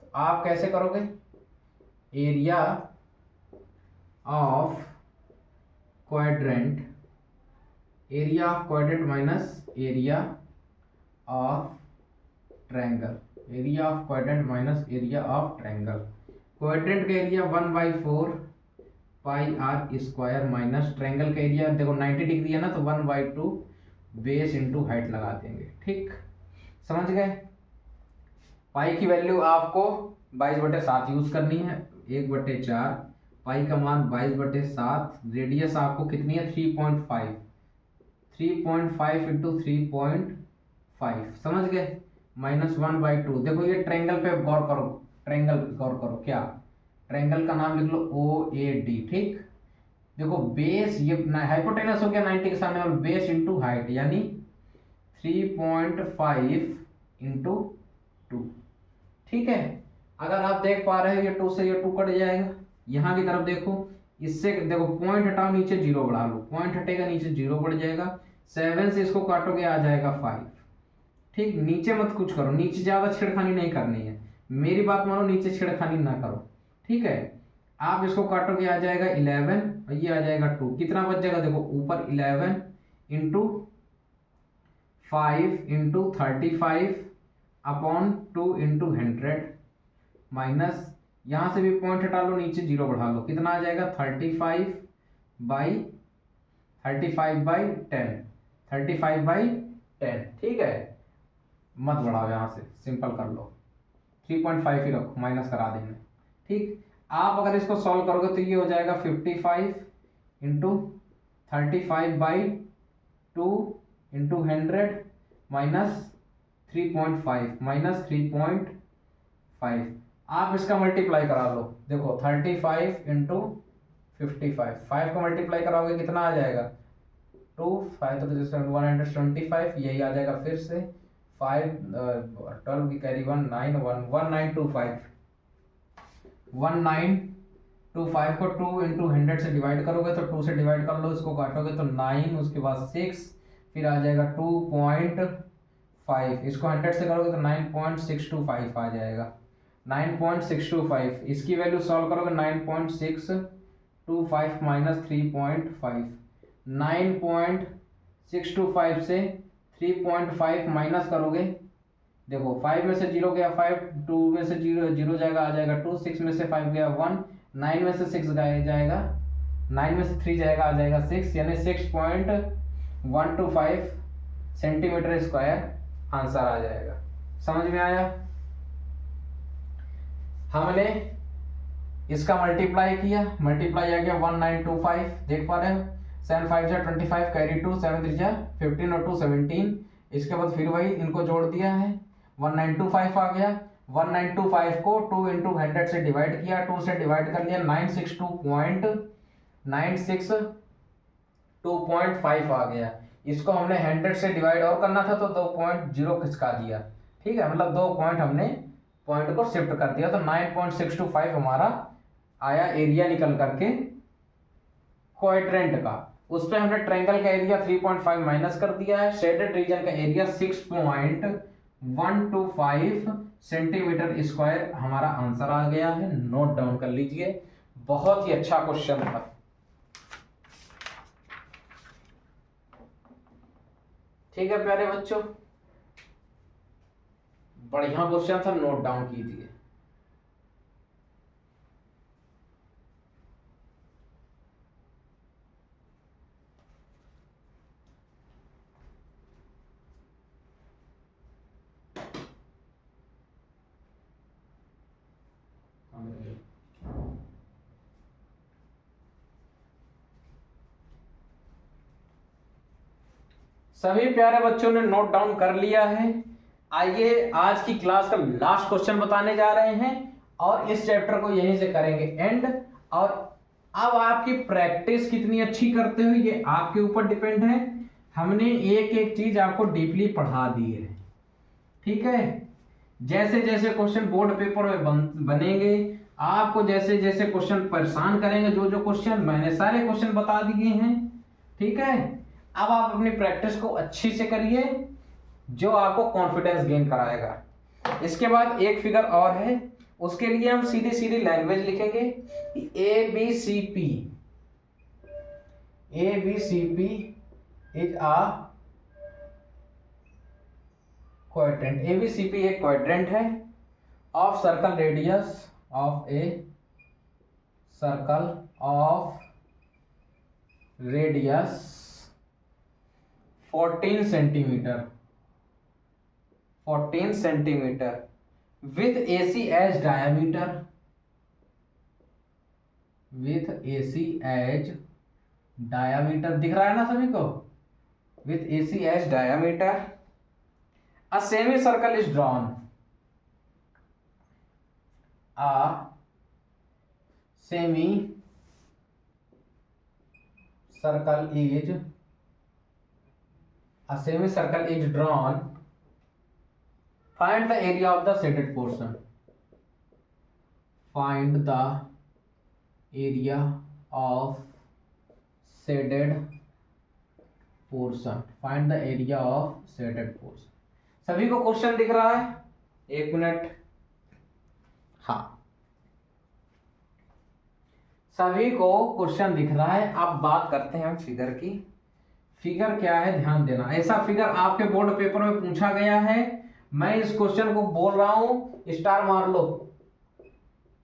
तो आप कैसे करोगे, area of quadrant, area of quadrant minus area of triangle, area of quadrant minus area of triangle. Quadrant का area 1/4 pi r square minus triangle का एरिया, देखो 90 डिग्री है ना, तो 1/2 बेस इंटू हाइट लगा देंगे, ठीक? समझ गए? पाई की वैल्यू आपको 22/7 यूज करनी है, 1/4, पाई का मान 22/7, रेडियस आपको कितनी है 3.5, 3.5 इंटू 3.5, समझ गए? -1/2। देखो ये ट्रायंगल पे गौर करो, ट्रायंगल पे गौर करो, क्या ट्रायंगल का नाम लिख लो ओ ए डी, ठीक? देखो बेस ये हाइपोटेनस हो गया 90 के सामने, और बेस इंटू हाइट यानी 3.5 इंटू 2, ठीक है? अगर आप देख पा रहे हो ये 2 से ये 2 कट जाएगा, यहाँ की तरफ देखो, इससे देखो पॉइंट हटाओ, नीचे 0 बढ़ा लो, पॉइंट हटेगा नीचे 0 बढ़ जाएगा, 7 से इसको काटोगे आ जाएगा 5, ठीक? नीचे मत कुछ करो, नीचे ज्यादा छेड़खानी नहीं करनी है, मेरी बात मानो, नीचे छेड़खानी ना करो, ठीक है? आप इसको काटोगे आ जाएगा 11 और ये आ जाएगा 2, कितना बच जाएगा, देखो ऊपर 11 into 5 into 35 upon 2 into 100 minus, यहाँ से भी पॉइंट हटा लो, नीचे जीरो बढ़ा लो, कितना आ जाएगा 35 बाई 10, 35/10। ठीक है, मत बढ़ाओ, यहाँ से सिंपल कर लो, 3.5 ही रखो, माइनस करा देंगे। ठीक, आप अगर इसको सॉल्व करोगे तो ये हो जाएगा 55 इंटू 35/2 इंटू 100 माइनस 3.5। आप इसका मल्टीप्लाई करा लो, देखो 35 इंटू 55, 5 का मल्टीप्लाई कराओगे कितना आ जाएगा 2, 5 तो 125, यही आ जाएगा फिर से 5 12 की कैरी 1925 को 2 इंटू 100 से डिवाइड करोगे तो 2 से डिवाइड कर लो, इसको काटोगे तो 9, उसके बाद 6, फिर आ जाएगा 2.5, इसको 100 से करोगे तो 9.625 आ जाएगा, 9.625। इसकी वैल्यू सॉल्व करोगे 9.625 माइनस 3.5, 9.625 से 3.5 माइनस करोगे, देखो 5 में से 0 गया 5, 2 में से 0 जाएगा, आ जाएगा 2, 6 में से 5 गया 1, 9 में से 6 जाएगा, 9 में से 3 जाएगा, आ जाएगा 6, यानी 6.125 सेंटीमीटर स्क्वायर आंसर आ जाएगा। समझ में आया? हमने इसका मल्टीप्लाई किया, मल्टीप्लाई आ गया 1925, देख पा रहे हो, 7 5 जा 25, कैरी 2, 7 3 जा 15 और 2 17, इसके बाद फिर वही इनको जोड़ दिया है, 1925 आ गया। 1925 को 2 इंटू 100 से डिवाइड किया, 2 से डिवाइड कर लिया, 962.5 आ गया। इसको हमने 100 से डिवाइड और करना था तो 2.0 खिसका दिया। ठीक है, मतलब 2 पॉइंट हमने पॉइंट को शिफ्ट कर दिया, तो 9.625 हमारा आया एरिया निकल करके क्वाड्रेंट का। उस पर हमने ट्रायंगल का एरिया 3.5 माइनस कर दिया है, शेडेड रीजन का एरिया 6.125 सेंटीमीटर स्क्वायर हमारा आंसर आ गया है। नोट डाउन कर लीजिए, बहुत ही अच्छा क्वेश्चन था। ठीक है प्यारे बच्चों, बढ़िया क्वेश्चन था, नोट डाउन कीजिए। सभी प्यारे बच्चों ने नोट डाउन कर लिया है। आइए आज की क्लास का लास्ट क्वेश्चन बताने जा रहे हैं और इस चैप्टर को यहीं से करेंगे एंड। और अब आपकी प्रैक्टिस कितनी अच्छी करते हो ये आपके ऊपर डिपेंड है। हमने एक एक चीज आपको डीपली पढ़ा दी है। ठीक है, जैसे जैसे क्वेश्चन बोर्ड पेपर में बनेंगे, आपको जैसे जैसे क्वेश्चन परेशान करेंगे, जो जो क्वेश्चन मैंने सारे क्वेश्चन बता दिए हैं। ठीक है, अब आप अपनी प्रैक्टिस को अच्छी से करिए, जो आपको कॉन्फिडेंस गेन कराएगा। इसके बाद एक फिगर और है, उसके लिए हम सीधी सीधी लैंग्वेज लिखेंगे, ABCP is a quadrant. ABCP एक क्वाड्रेंट है of circle radius of a circle of radius 14 centimetre with AC as diameter, दिख रहा है ना सभी को, with AC as diameter a semicircle is drawn, a semicircle is drawn. Find the area of the shaded portion. Find the area of shaded portion. Find the area of shaded portion. सभी को क्वेश्चन दिख रहा है? एक मिनट। हाँ, सभी को क्वेश्चन दिख रहा है। अब बात करते हैं हम फिगर की। फिगर क्या है ध्यान देना। ऐसा फिगर आपके बोर्ड पेपर में पूछा गया है, मैं इस क्वेश्चन को बोल रहा हूं, स्टार मार लो।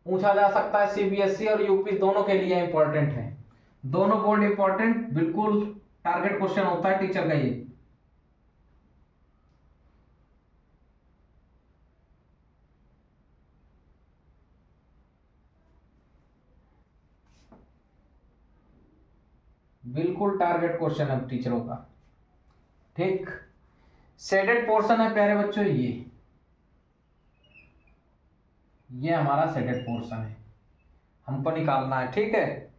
पूछा जा सकता है, सीबीएसई और यूपी दोनों के लिए इंपॉर्टेंट है, दोनों बोर्ड इंपॉर्टेंट, बिल्कुल टारगेट क्वेश्चन होता है टीचर का ये। बिल्कुल टारगेट क्वेश्चन है टीचरों का। ठीक, शेडेड पोर्शन है प्यारे बच्चों, ये हमारा शेडेड पोर्शन है, हमको निकालना है। ठीक है,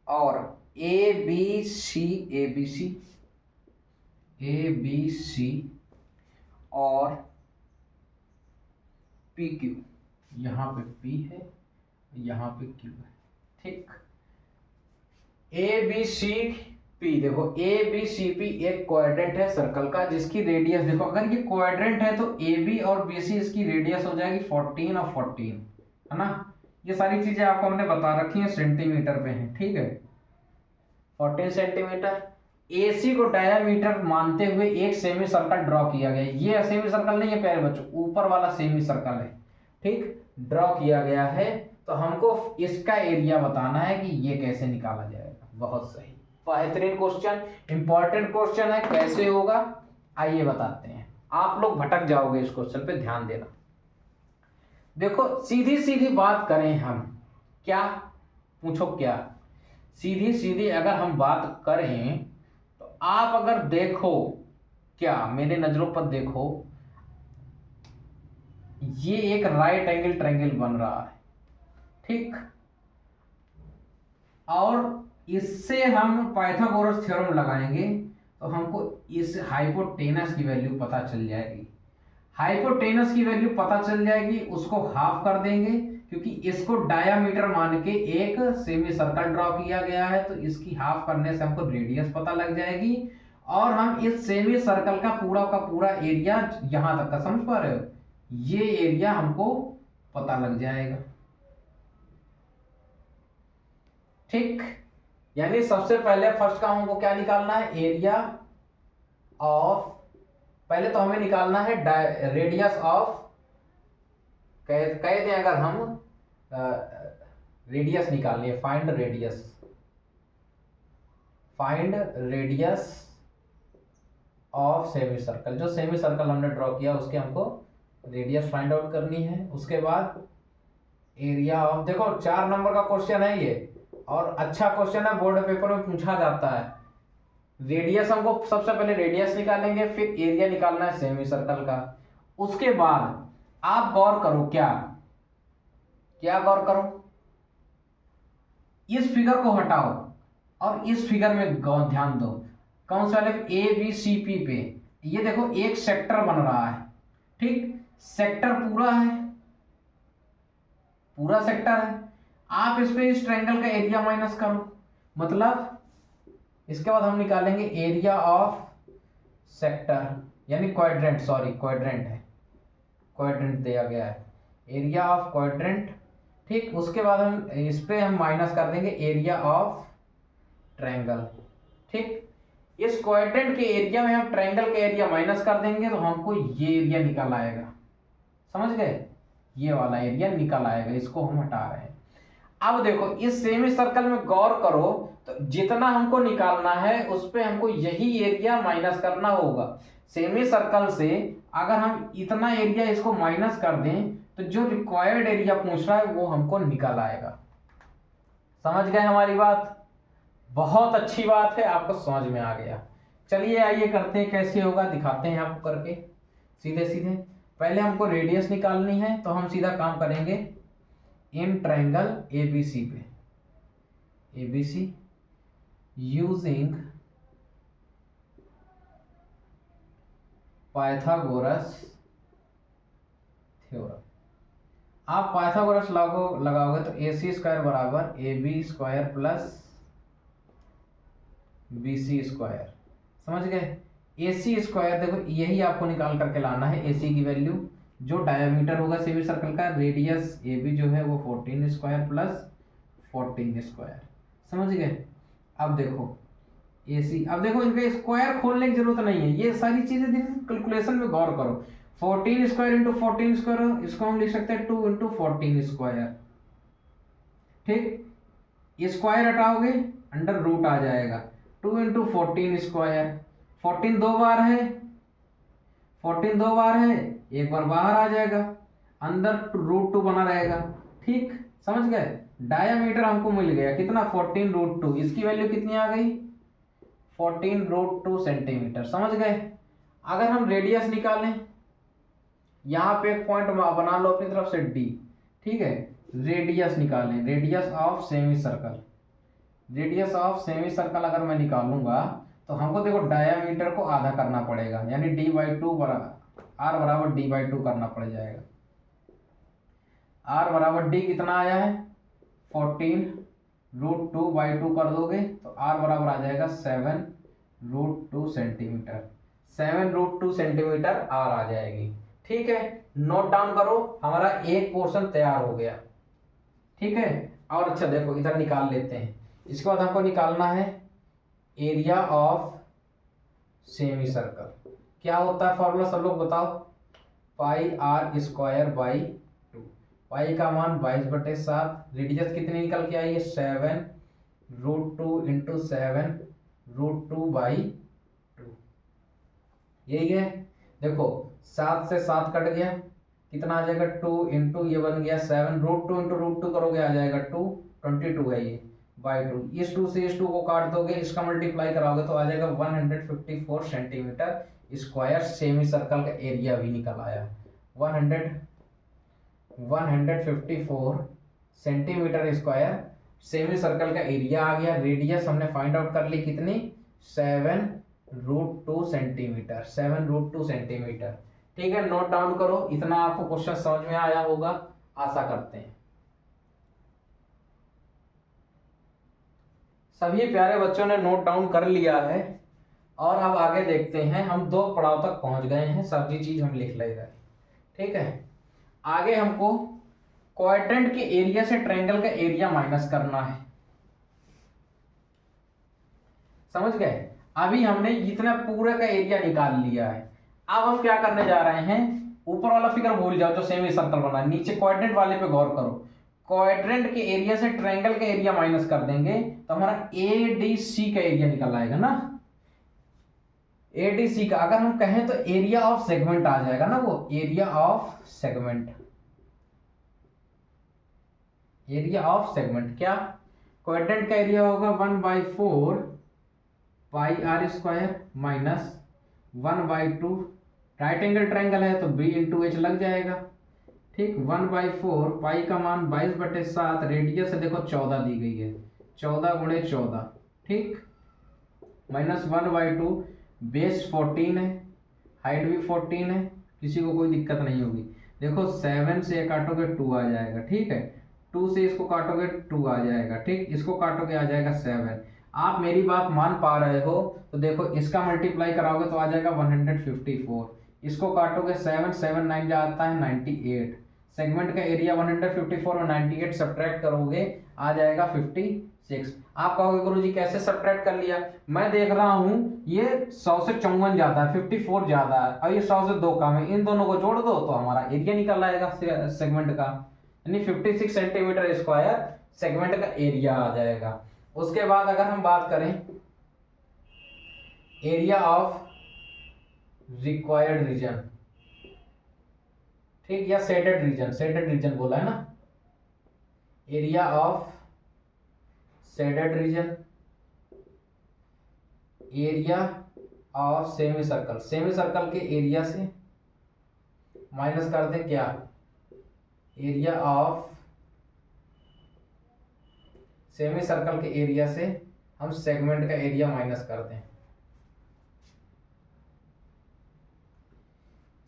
और A B C, A B C, A B C और पी क्यू, यहाँ पे पी है, यहाँ पे क्यू है। ठीक, ए बी सी पी, देखो ए बी सी पी एक क्वाड्रेंट है सर्कल का, जिसकी रेडियस देखो, अगर ये क्वाड्रेंट है तो ए बी और बी सी इसकी रेडियस हो जाएगी 14 और 14, है ना। ये सारी चीजें आपको हमने बता रखी है, सेंटीमीटर पे है। ठीक है, 14 सेंटीमीटर। AC को डायामीटर मानते हुए एक सेमी सर्कल ड्रॉ किया गया। ये सेमी सर्कल नहीं है प्यारे बच्चों, ऊपर वाला सेमी सर्कल है। ठीक, ड्रॉ किया गया है, तो हमको इसका एरिया बताना है कि ये कैसे निकाला जाएगा। बहुत सही, बेहतरीन क्वेश्चन, इंपॉर्टेंट क्वेश्चन है। कैसे होगा आइए बताते हैं, आप लोग भटक जाओगे इस क्वेश्चन पे, ध्यान देना। देखो सीधी सीधी बात करें हम, क्या पूछो, क्या सीधी सीधी अगर हम बात करें तो आप अगर देखो, क्या मेरे नजरों पर देखो, ये एक राइट एंगल ट्रायंगल बन रहा है। ठीक, और इससे हम पाइथागोरस थ्योरम लगाएंगे तो हमको इस हाइपोटेनस की वैल्यू पता चल जाएगी। हाइपोटेनस की वैल्यू पता चल जाएगी, उसको हाफ कर देंगे, क्योंकि इसको डायामीटर मान के एक सेमी सर्कल ड्रॉ किया गया है, तो इसकी हाफ करने से हमको रेडियस पता लग जाएगी, और हम इस सेमी सर्कल का पूरा एरिया, यहां तक का समझ पा रहे हो, ये एरिया हमको पता लग जाएगा। ठीक, यानी सबसे पहले फर्स्ट काम हमको क्या निकालना है, एरिया ऑफ, पहले तो हमें निकालना है रेडियस ऑफ, कहते हैं अगर हम रेडियस निकालनी है, find radius of semi circle, जो सेमी सर्कल हमने ड्रॉ किया उसके हमको रेडियस फाइंड आउट करनी है। उसके बाद एरिया ऑफ, देखो 4 नंबर का क्वेश्चन है ये, और अच्छा क्वेश्चन है, बोर्ड पेपर में पूछा जाता है। रेडियस हमको सबसे पहले रेडियस निकालेंगे, फिर एरिया निकालना है सेमी सर्कल का। उसके बाद आप गौर करो, क्या गौर करो, इस फिगर को हटाओ और इस फिगर में ध्यान दो, कौन सा वाले, ए बी सी पी पे, ये देखो एक सेक्टर बन रहा है। ठीक, सेक्टर पूरा है, पूरा सेक्टर है। आप इस पे इस ट्रायंगल का एरिया माइनस करो, मतलब इसके बाद हम निकालेंगे एरिया ऑफ सेक्टर, यानी क्वाड्रेंट, सॉरी क्वाड्रेंट है, क्वाड्रेंट दिया गया है, एरिया ऑफ क्वाड्रेंट। ठीक, उसके बाद हम इस पे हम माइनस कर देंगे एरिया ऑफ ट्रायंगल। ठीक, इस क्वाड्रेंट के एरिया में हम ट्रायंगल का एरिया माइनस कर देंगे, तो हमको ये एरिया निकल आएगा, समझ गए, ये वाला एरिया निकल आएगा, इसको हम हटा रहे हैं। अब देखो इस सेमी सर्कल में गौर करो, तो जितना हमको निकालना है उस पे हमको यही एरिया माइनस करना होगा। सेमी सर्कल से अगर हम इतना एरिया इसको माइनस कर दें, तो जो रिक्वायर्ड एरिया पूछ रहा है वो हमको निकल आएगा। समझ गए हमारी बात, बहुत अच्छी बात है, आपको समझ में आ गया। चलिए आइए करते हैं, कैसे होगा दिखाते हैं आपको करके, सीधे सीधे। पहले हमको रेडियस निकालनी है, तो हम सीधा काम करेंगे इन ट्रायंगल ABC पे, ABC यूजिंग पाइथागोरस थ्योरम। आप पाइथागोरस लगाओगे तो AC स्क्वायर बराबर AB square plus BC square, समझ गए। AC स्क्वायर देखो यही आपको निकाल करके लाना है, AC की वैल्यू, जो डायमीटर होगा सेमी सर्कल का, रेडियस AB जो है वो 14 स्क्वायर प्लस 14 स्क्वायर, समझ गए। अब देखो AC, अब देखो इनका स्क्वायर खोलने की जरूरत नहीं है, ये सारी चीजें देखो कैलकुलेशन में गौर करो। 14 स्क्वायर इंटू 14 स्क्वायर, इसको हम लिख सकते हैं 2 इंटू 14 स्क्वायर। ठीक, स्क्वायर हटाओगे अंडर रूट आ जाएगा, 2 इंटू 14 स्क्वायर। 14 दो बार है, 14 दो बार है, एक बार बाहर आ जाएगा, अंदर √2 बना रहेगा। ठीक, समझ गए। डायामीटर हमको मिल गया कितना, 14 √2। इसकी वैल्यू कितनी आ गई, 14 √2 सेंटीमीटर। समझ गए। अगर हम रेडियस निकालें, यहाँ पे एक पॉइंट बना लो अपनी तरफ से डी। ठीक है, रेडियस निकालें, radius of semi circle. Radius of semi circle अगर मैं निकालूंगा तो हमको देखो डायामीटर को आधा करना पड़ेगा, यानी d/2 r बराबर d/2 करना पड़ जाएगा। r बराबर d कितना आया है, 14 √2/2 कर दोगे तो r बराबर आ जाएगा 7 √2 सेंटीमीटर। 7 √2 सेंटीमीटर r आ जाएगी। ठीक है, नोट डाउन करो, हमारा एक पोर्शन तैयार हो गया। ठीक है, और अच्छा देखो इधर निकाल लेते हैं। इसके बाद हमको निकालना है एरिया ऑफ सेमी सर्कल। क्या होता है फॉर्मूला, सब लोग बताओ। πr²/2। पाई का मान 22/7। रेडियस कितनी निकल के आई है, 7 √2 इंटू 7 √2/2। यही है। देखो 7 से 7 कट गया, कितना आ जाएगा, 2 इंटू ये बन गया 7, √2 इंटू √2 करोगे आ जाएगा 2, 22 है ये /2। इस 2 से इस 2 को काट दोगे, इसका मल्टीप्लाई कराओगे तो आ जाएगा 154 सेंटीमीटर स्क्वायर। सेमी सर्कल का एरिया भी निकल आया, 154 सेंटीमीटर स्क्वायर सेमी सर्कल का एरिया आ गया। रेडियस हमने फाइंड आउट कर ली कितनी, 7 √2 सेंटीमीटर, 7 √2 सेंटीमीटर। ठीक है, नोट डाउन करो। इतना आपको क्वेश्चन समझ में आया होगा, आशा करते हैं। सभी प्यारे बच्चों ने नोट डाउन कर लिया है और अब आगे देखते हैं। हम 2 पड़ाव तक पहुंच गए हैं, सभी चीज हम लिख ले गए। ठीक है, आगे हमको क्वाड्रेंट के एरिया से ट्रायंगल का एरिया माइनस करना है। समझ गए। अभी हमने इतना पूरे का एरिया निकाल लिया है। अब हम क्या करने जा रहे हैं, ऊपर वाला फिगर भूल जाओ जो सेमी सर्कल बना, नीचे क्वाड्रेंट वाले पे गौर करो। क्वाड्रेंट के एरिया से ट्रायंगल का एरिया माइनस कर देंगे तो हमारा ADC का एरिया निकल आएगा ना। ADC का अगर हम कहें तो एरिया ऑफ सेगमेंट आ जाएगा ना, वो area of segment. Area of segment क्या, क्वाड्रेंट का एरिया होगा 1/4 πr² minus 1/2। Right angle triangle है तो b इंटू h लग जाएगा। ठीक, 1/4 पाई का मान 22/7, रेडियस है देखो 14 दी गई है, 14 × 14। ठीक, माइनस 1/2, बेस 14 है, हाइट भी 14 है, किसी को कोई दिक्कत नहीं होगी। देखो 7 से काटोगे 2 आ जाएगा। ठीक है, 2 से इसको काटोगे 2 आ जाएगा। ठीक, इसको काटोगे आ जाएगा 7। आप मेरी बात मान पा रहे हो तो देखो इसका मल्टीप्लाई कराओगे तो आ जाएगा 154। इसको काटोगे 7 7 9 जाता है 98। सेगमेंट का एरिया 154 और 98 सब्ट्रैक्ट करोगे आ जाएगा 56। आप कहोगे गुरुजी कैसे सब्ट्रैक्ट कर लिया, मैं देख रहा हूं ये 100 से 54 जाता है, 54 ज्यादा है और ये 100 से 2 कम है, इन दोनों को जोड़ दो तो हमारा एरिया निकल आएगा सेगमेंट का, यानी 56 सेंटीमीटर स्क्वायर सेगमेंट का एरिया आ जाएगा। उसके बाद अगर हम बात करें एरिया ऑफ रिक्वायर्ड रीजन, ठीक, या शेडेड रीजन, शेडेड रीजन बोला है ना, area of shaded region, area of semi circle, semi circle के एरिया से माइनस कर दें क्या, एरिया ऑफ सेमी सर्कल के एरिया से हम सेगमेंट का एरिया माइनस कर दें।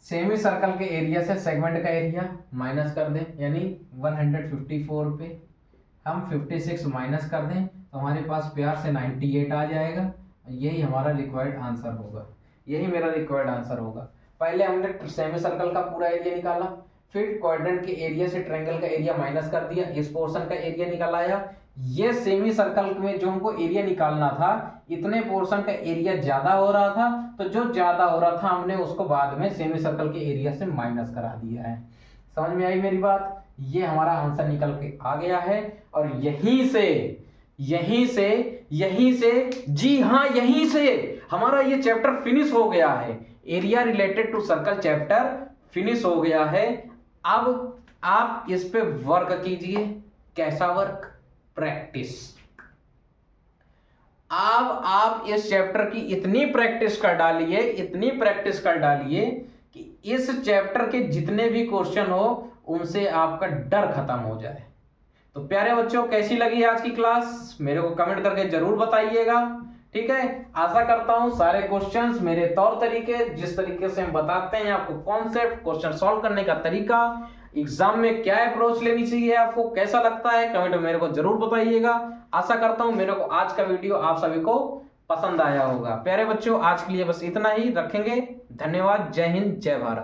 सेमी सर्कल के एरिया से सेगमेंट का एरिया माइनस कर दें, यानी 154 पे हम 56 माइनस कर दें तो हमारे पास प्यार से 98 आ जाएगा। यही हमारा रिक्वायर्ड आंसर होगा, यही मेरा रिक्वायर्ड आंसर होगा। पहले हमने सेमी सर्कल का पूरा एरिया निकाला, फिर क्वाड्रेंट के एरिया से ट्रायंगल का एरिया माइनस कर दिया, इस पोर्शन का एरिया निकल आया। ये सेमी सर्कल में जो हमको एरिया निकालना था, इतने पोर्शन का एरिया ज्यादा हो रहा था, तो जो ज्यादा हो रहा था हमने उसको बाद में सेमी सर्कल के एरिया से माइनस करा दिया है। समझ में आई मेरी बात? ये हमारा आंसर निकल के आ गया है। और यहीं से जी हाँ, यहीं से हमारा ये चैप्टर फिनिश हो गया है। Area related to circle chapter finish हो गया है। अब आप इस पे वर्क कीजिए। कैसा वर्क? प्रैक्टिस। अब आप इस चैप्टर की इतनी प्रैक्टिस कर डालिए कि इस चैप्टर के जितने भी क्वेश्चन हो उनसे आपका डर खत्म हो जाए। तो प्यारे बच्चों, कैसी लगी आज की क्लास मेरे को कमेंट करके जरूर बताइएगा। ठीक है, आशा करता हूं सारे क्वेश्चंस मेरे तौर तरीके, जिस तरीके से हम बताते हैं आपको कॉन्सेप्ट, क्वेश्चन सॉल्व करने का तरीका, एग्जाम में क्या अप्रोच लेनी चाहिए, आपको कैसा लगता है, कमेंट में मेरे को जरूर बताइएगा। आशा करता हूं मेरे को आज का वीडियो आप सभी को पसंद आया होगा। प्यारे बच्चों, आज के लिए बस इतना ही रखेंगे। धन्यवाद। जय हिंद, जय भारत।